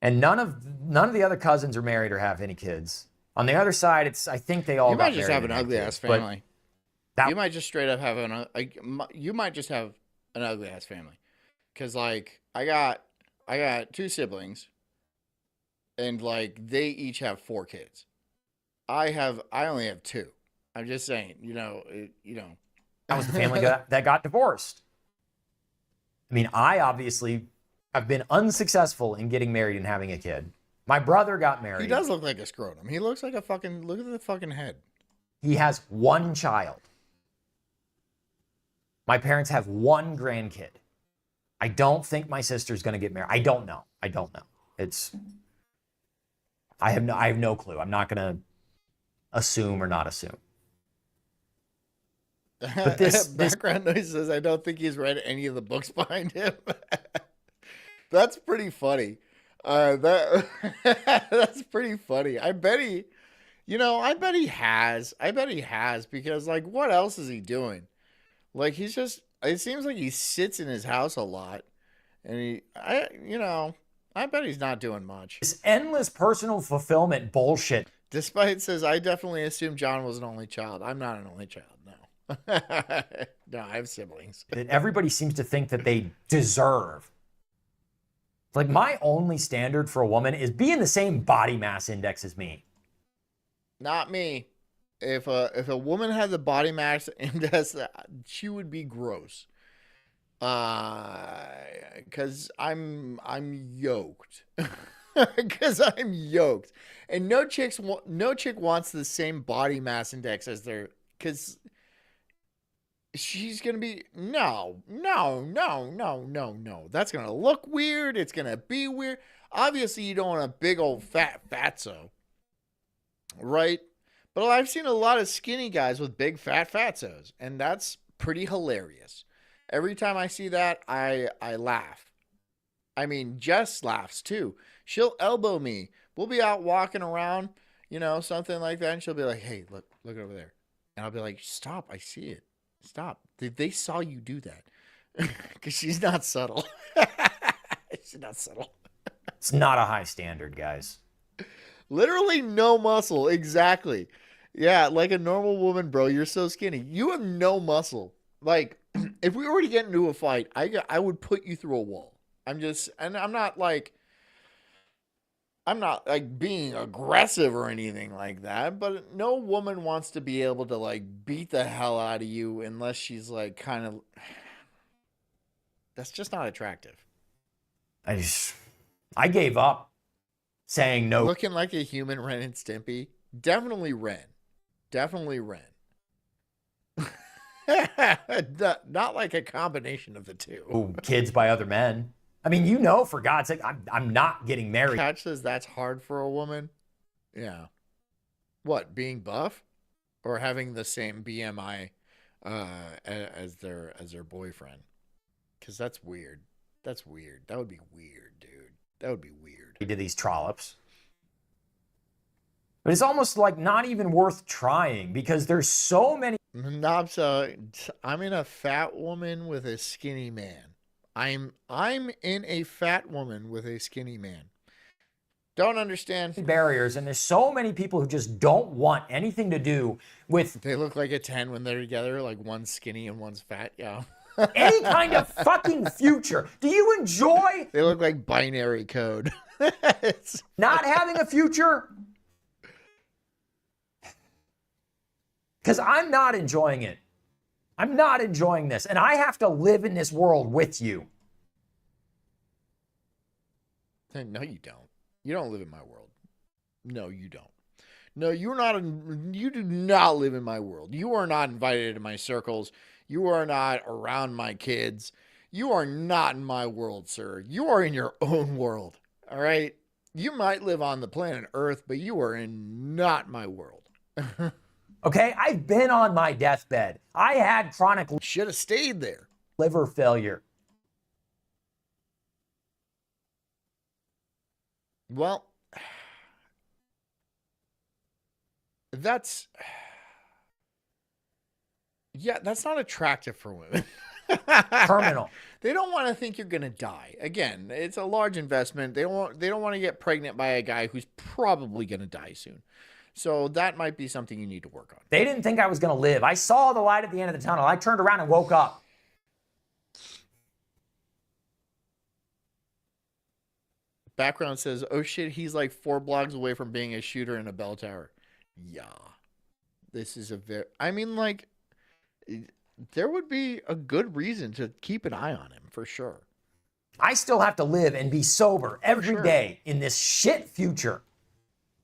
And none of the other cousins are married or have any kids. On the other side, I think they all.
You
got
might just
married
have an
and had
ugly
kids,
ass
but
family.
that-
You might just straight up have you might just have an ugly ass family, because like I got 2 siblings, and like they each have 4 kids. I only have 2. I'm just saying,
That was the family that got divorced. I mean, I've been unsuccessful in getting married and having a kid. My brother got married.
He does look like a scrotum. He looks like look at the fucking head.
He has 1 child. My parents have 1 grandkid. I don't think my sister's going to get married. I don't know. I have no clue. I'm not going to assume or not assume. But this
background noise says I don't think he's read any of the books behind him. That's pretty funny. That's pretty funny. I bet he has. I bet he has, because like, what else is he doing? Like, it seems like he sits in his house a lot, and I bet he's not doing much.
This endless personal fulfillment bullshit.
Despite it says, I definitely assumed John was an only child. I'm not an only child, no. No, I have siblings.
That everybody seems to think that they deserve. Like, my only standard for a woman is be in the same body mass index as me.
Not me. If a woman had the body mass index, she would be gross. Because I'm yoked. Because I'm yoked, and no chick wants the same body mass index as their, because she's gonna be no. That's gonna look weird. It's gonna be weird. Obviously, you don't want a big old fatso, right? But I've seen a lot of skinny guys with big fatsos, and that's pretty hilarious. Every time I see that, I laugh. I mean, Jess laughs too. She'll elbow me. We'll be out walking around, something like that, and she'll be like, "Hey, look over there," and I'll be like, "Stop! I see it. Stop! They saw you do that." Because she's not subtle. She's not subtle.
It's not a high standard, guys.
Literally no muscle. Exactly. Yeah, like a normal woman, bro. You're so skinny. You have no muscle. Like, if we were to get into a fight, I would put you through a wall. I'm not like being aggressive or anything like that, but no woman wants to be able to like beat the hell out of you unless she's like kind of, That's just not attractive.
I gave up saying no.
Looking like a human Ren and Stimpy. Definitely Ren. Definitely Ren. Not like a combination of the two.
Kids by other men. I mean, you know, for God's sake, I'm not getting married.
Couch says that's hard for a woman. Yeah. What, being buff? Or having the same BMI as their boyfriend? Because that's weird. That's weird. That would be weird, dude. That would be weird.
We did these trollops. But it's almost like not even worth trying because there's so many.
Knobs, I'm in a fat woman with a skinny man. I'm in a fat woman with a skinny man. Don't understand.
Barriers, and there's so many people who just don't want anything to do with.
They look like a 10 when they're together, like one's skinny and one's fat. Yeah.
Any kind of fucking future. Do you enjoy?
They look like binary code.
Not having a future? Because I'm not enjoying it. I'm not enjoying this. And I have to live in this world with you.
No, you don't. You don't live in my world. No, you don't. No, you're not. You do not live in my world. You are not invited into my circles. You are not around my kids. You are not in my world, sir. You are in your own world. All right? You might live on the planet Earth, but you are in not my world.
Okay? I've been on my deathbed. I had chronic
Should have stayed there.
liver failure.
Well, that's not attractive for women.
Terminal.
They don't want to think you're going to die. Again, it's a large investment. They don't want to get pregnant by a guy who's probably going to die soon. So that might be something you need to work on.
They didn't think I was going to live. I saw the light at the end of the tunnel. I turned around and woke up.
Background says, oh shit, he's like 4 blocks away from being a shooter in a bell tower. Yeah. This is there would be a good reason to keep an eye on him, for sure.
I still have to live and be sober every day in this shit future.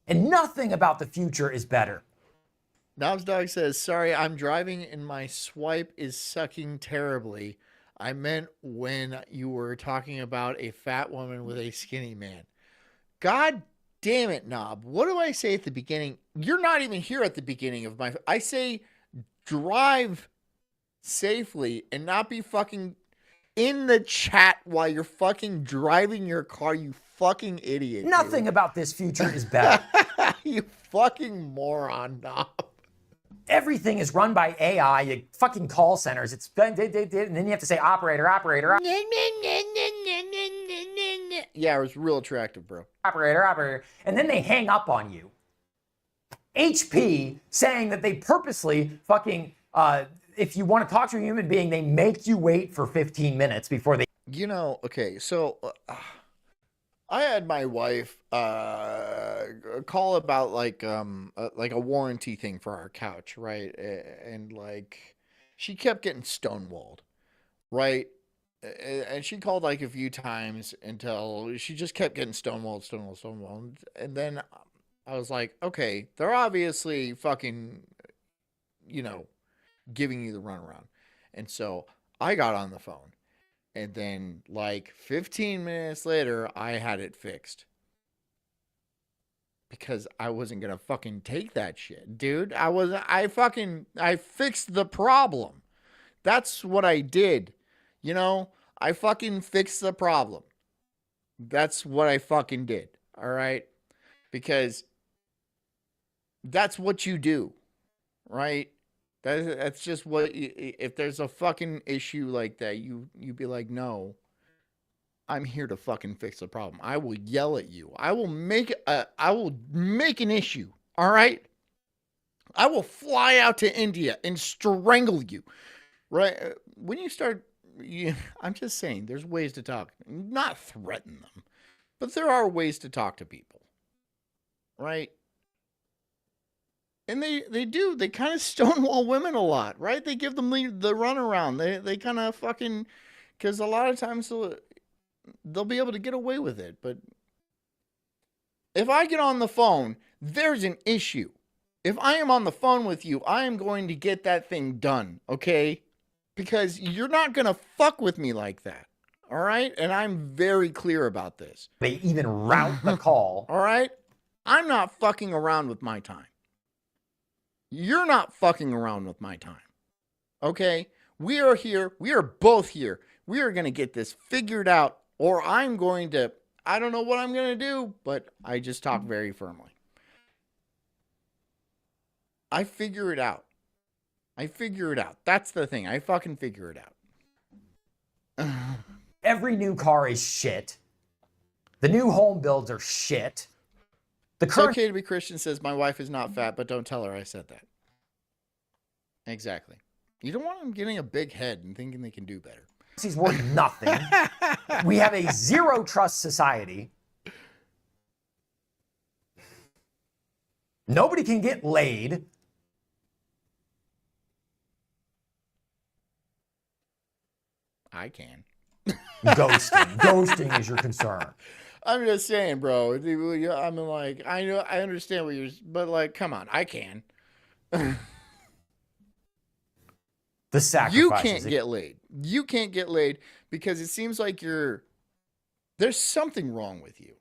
And nothing about the future is better.
Knobs Dog says, sorry, I'm driving and my swipe is sucking terribly. I meant when you were talking about a fat woman with a skinny man. God damn it, Knob. What do I say at the beginning? You're not even here at the beginning of my... I say drive safely and not be fucking in the chat while you're fucking driving your car, you fucking idiot.
Nothing about this future is better.
You fucking moron, Knob.
Everything is run by AI, you fucking call centers. It's and then you have to say operator.
Yeah, it was real attractive, bro.
Operator. And then they hang up on you. HP saying that they purposely fucking, if you want to talk to a human being, they make you wait for 15 minutes before they...
You know, okay, so I had my wife call about like a warranty thing for our couch, right? And like she kept getting stonewalled, right? And she called like a few times until she just kept getting stonewalled. And then I was like, okay, they're obviously fucking, giving you the runaround. And so I got on the phone. And then like 15 minutes later, I had it fixed. Because I wasn't going to fucking take that shit, dude. I fixed the problem. That's what I did. I fucking fixed the problem. That's what I fucking did. All right. Because that's what you do. Right. That's just what, if there's a fucking issue like that, you be like, no, I'm here to fucking fix the problem. I will yell at you. I will make an issue. All right. I will fly out to India and strangle you. Right. When you start, I'm just saying there's ways to talk, not threaten them, but there are ways to talk to people. Right. And they kind of stonewall women a lot, right? They give them the runaround. They kind of fucking Because a lot of times they'll be able to get away with it. But if I get on the phone, there's an issue. If I am on the phone with you, I am going to get that thing done, okay? Because you're not going to fuck with me like that, all right? And I'm very clear about this.
They even route the call.
All right? I'm not fucking around with my time. You're not fucking around with my time, okay? We are here. We are both here. We are going to get this figured out, or I'm going to, I don't know what I'm going to do, but I just talk very firmly. I figure it out. I figure it out. That's the thing. I fucking figure it out.
Every new car is shit. The new home builds are shit. The
It's
current
okay to be Christian says, my wife is not fat, but don't tell her I said that. Exactly. You don't want them getting a big head and thinking they can do better.
He's worth nothing. We have a zero trust society. Nobody can get laid.
I can.
Ghosting. Ghosting is your concern.
I'm just saying, bro. I mean, like, I know, I understand what you're, but like, come on, I can.
The sacrifices.
You can't get laid. You can't get laid because it seems like there's something wrong with you.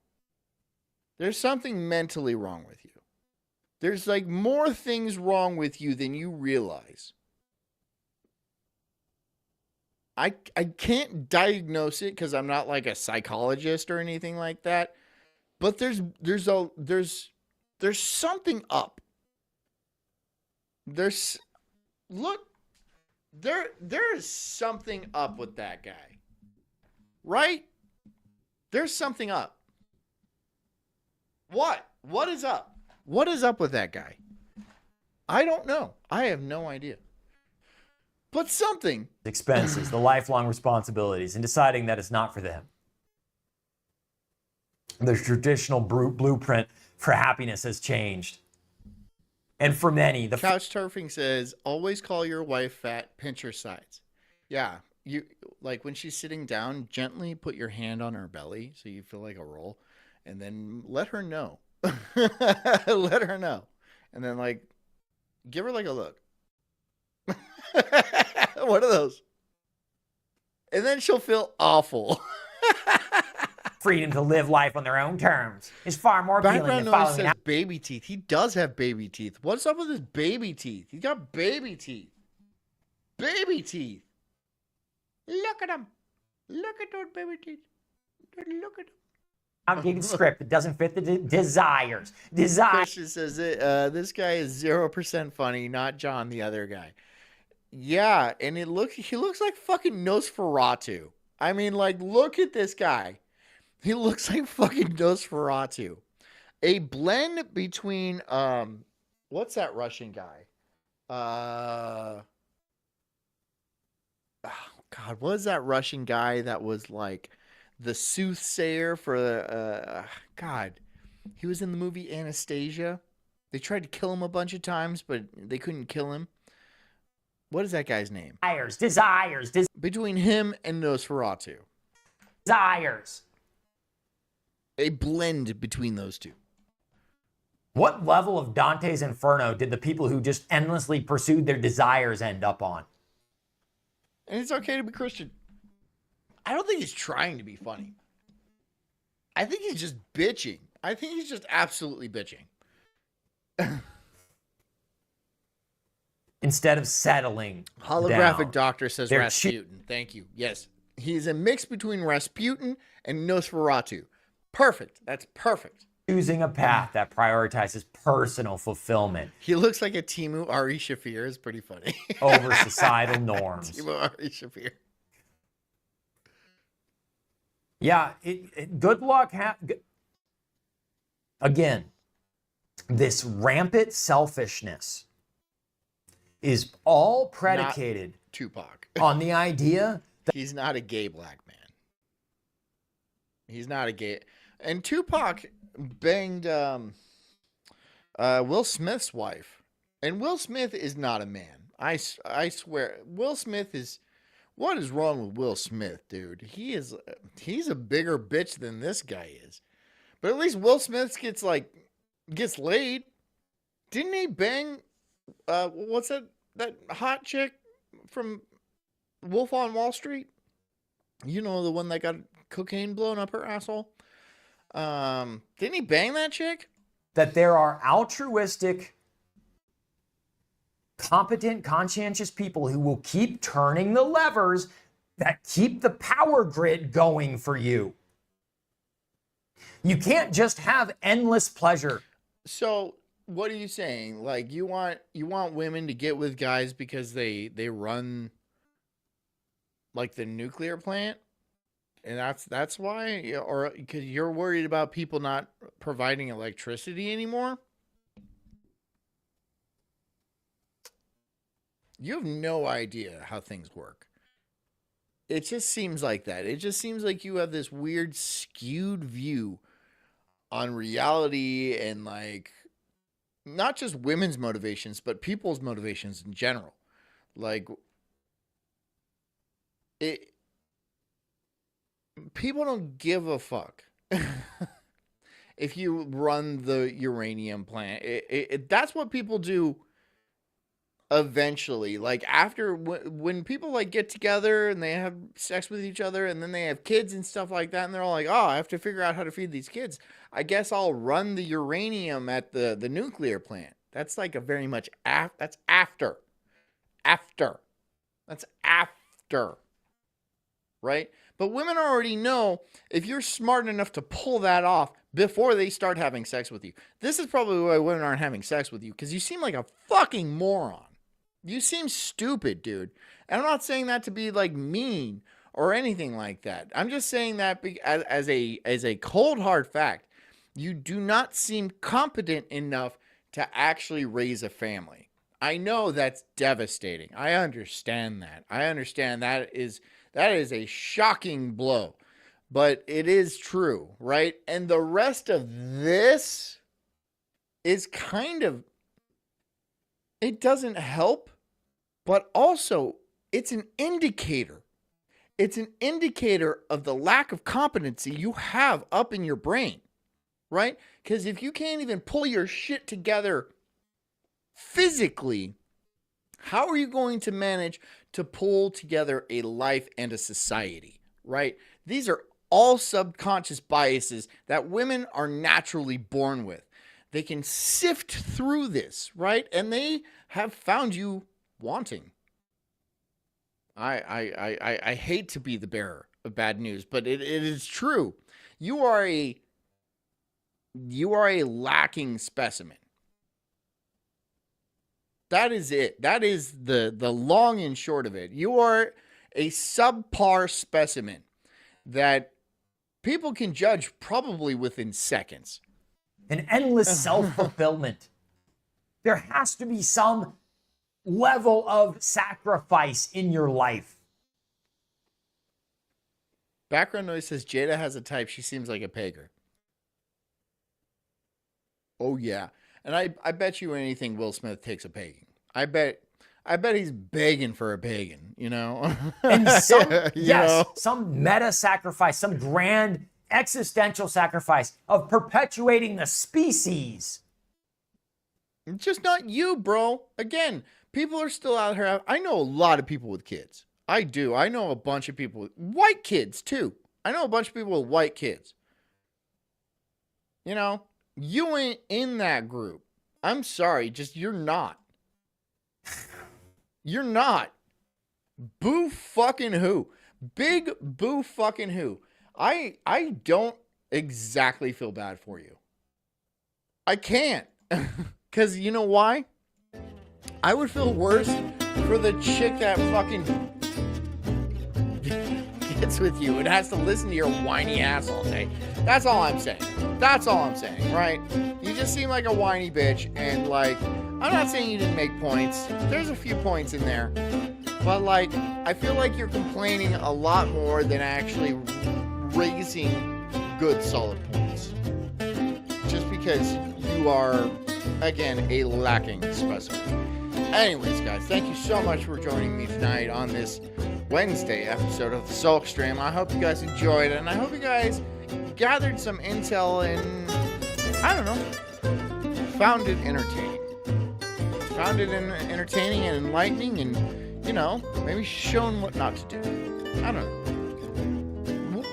There's something mentally wrong with you. There's like more things wrong with you than you realize. I can't diagnose it because I'm not like a psychologist or anything like that. But there's something up. There's is something up with that guy. Right? There's something up. What? What is up? What is up with that guy? I don't know. I have no idea. But something.
Expenses, the lifelong responsibilities, and deciding that it's not for them. The traditional blueprint for happiness has changed. And for many, the
Couch Turfing says, always call your wife fat, pinch her sides. Yeah. You like when she's sitting down, gently put your hand on her belly so you feel like a roll, and then let her know. Let her know. And then like give her like a look. One of those. And then she'll feel awful.
freedom to live life on their own terms is far more appealing
Background
than
noise
following
says
an
baby teeth. He does have baby teeth. What's up with his baby teeth? He's got baby teeth. Baby teeth. Look at him. Look at those baby teeth. Look at them.
outdated script that doesn't fit the desires.
Christian says this guy is 0% funny, not John, the other guy. Yeah, and he looks like fucking Nosferatu. I mean, like, look at this guy. He looks like fucking Nosferatu. A blend between what's that Russian guy? Oh God, what is that Russian guy that was like the soothsayer for God? He was in the movie Anastasia. They tried to kill him a bunch of times, but they couldn't kill him. What is that guy's name?
Desires.
Between him and Nosferatu.
Desires.
A blend between those two.
What level of Dante's Inferno did the people who just endlessly pursued their desires end up on?
And it's okay to be Christian. I don't think he's trying to be funny. I think he's just bitching. I think he's just absolutely bitching.
Instead of settling
Holographic
down,
Doctor says
they're
Rasputin. Thank you. Yes. He's a mix between Rasputin and Nosferatu. Perfect. That's perfect.
choosing a path that prioritizes personal fulfillment
He looks like a Timu Ari Shafir. It's pretty funny.
over societal norms.
Timu Ari Shafir.
Yeah, good luck. Again, this rampant selfishness is all predicated
Not Tupac.
on the idea that
He's not a gay black man. He's not a gay. And Tupac banged Will Smith's wife. And Will Smith is not a man. I swear. Will Smith is What is wrong with Will Smith, dude? He's a bigger bitch than this guy is. But at least Will Smith gets laid. Didn't he bang what's that hot chick from Wolf on Wall Street? You know, the one that got cocaine blown up her asshole. Didn't he bang that chick?
That there are altruistic, competent, conscientious people who will keep turning the levers that keep the power grid going for you. You can't just have endless pleasure.
So, what are you saying? Like, you want women to get with guys because they run like the nuclear plant? And that's why, or because you're worried about people not providing electricity anymore? You have no idea how things work. It just seems like that. It just seems like you have this weird skewed view on reality and like not just women's motivations, but people's motivations in general. Like people don't give a fuck if you run the uranium plant. That's what people do eventually. Like after when people like get together and they have sex with each other and then they have kids and stuff like that, and they're all like, oh, I have to figure out how to feed these kids. I guess I'll run the uranium at the nuclear plant. That's like a very much that's after. That's after. Right? But women already know if you're smart enough to pull that off before they start having sex with you. This is probably why women aren't having sex with you, because you seem like a fucking moron. You seem stupid, dude. And I'm not saying that to be like mean or anything like that. I'm just saying that as a cold hard fact. You do not seem competent enough to actually raise a family. I know that's devastating. I understand that. I understand that is a shocking blow, but it is true, right? And the rest of this is kind of, it doesn't help, but also it's an indicator. It's an indicator of the lack of competency you have up in your brain, right? Because if you can't even pull your shit together physically, how are you going to manage to pull together a life and a society, right? These are all subconscious biases that women are naturally born with. They can sift through this, right? And they have found you wanting. I hate to be the bearer of bad news, but it is true. You are a lacking specimen. That is it. That is the long and short of it. You are a subpar specimen that people can judge probably within seconds.
An endless self-fulfillment. There has to be some level of sacrifice in your life.
Background noise says Jada has a type. She seems like a pagan. Oh, yeah. And I bet you anything Will Smith takes a pagan. I bet he's begging for a pagan, you know?
And some meta sacrifice, some grand existential sacrifice of perpetuating the species.
It's just not you, bro. Again, people are still out here. I know a lot of people with kids. I do. I know a bunch of people with white kids, too. I know a bunch of people with white kids. You know? You ain't in that group. I'm sorry, just you're not. You're not. Boo fucking who. Big boo fucking who. I don't exactly feel bad for you. I can't. Because you know why? I would feel worse for the chick that fucking gets with you and has to listen to your whiny ass all day. That's all I'm saying. That's all I'm saying, right? You just seem like a whiny bitch, and like, I'm not saying you didn't make points. There's a few points in there. But like, I feel like you're complaining a lot more than actually raising good solid points. Just because you are, again, a lacking specimen. Anyways, guys, thank you so much for joining me tonight on this Wednesday episode of the Sulk stream. I hope you guys enjoyed it, and I hope you guys gathered some intel and, I don't know, found it entertaining. Found it entertaining and enlightening, and, you know, maybe shown what not to do. I don't know.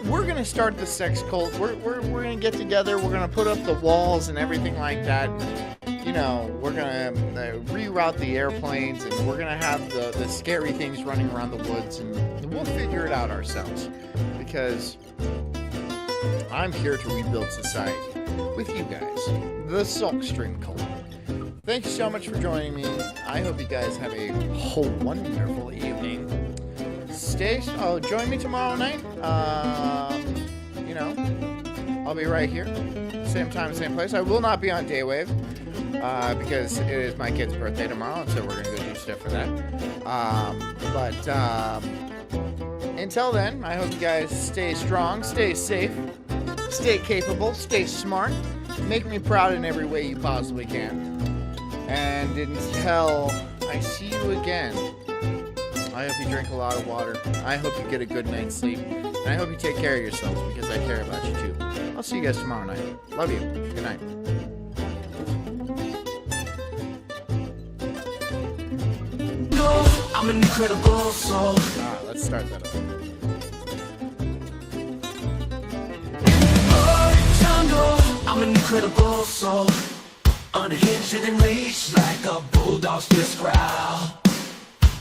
We're gonna start the sex cult. We're gonna get together. We're gonna put up the walls and everything like that. You know, we're gonna reroute the airplanes, and we're gonna have the scary things running around the woods, and we'll figure it out ourselves. Because I'm here to rebuild society with you guys, the Sulk Stream Cult. Thank you so much for joining me. I hope you guys have a wonderful evening. Join me tomorrow night. You know, I'll be right here, same time, same place. I will not be on Daywave because it is my kid's birthday tomorrow, and so we're gonna go do stuff for that. Until then, I hope you guys stay strong, stay safe, stay capable, stay smart. Make me proud in every way you possibly can. And until I see you again, I hope you drink a lot of water. I hope you get a good night's sleep. And I hope you take care of yourselves, because I care about you too. I'll see you guys tomorrow night. Love you. Good night.
I'm an incredible soul.
Let's start that up.
I'm an incredible soul. Unhinged and enraged like a bulldog's fierce growl.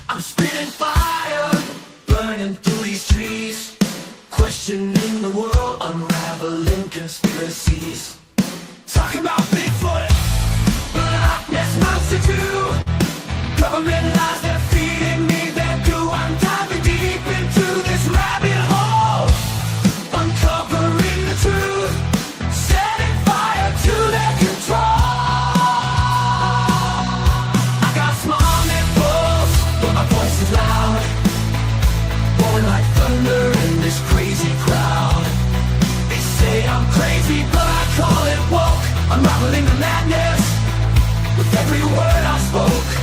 I'm spitting fire, burning through these trees, questioning the world, unraveling conspiracies. Talking about Bigfoot, Loch Ness Monster too. Government lies, they're feeding me their goo. I'm diving deep into this rabbit hole, uncovering the truth, setting fire to their control. I got small nipples, but my voice is loud, roaring like thunder in this crazy crowd. They say I'm crazy, but I call it woke, unraveling the madness with every word I spoke.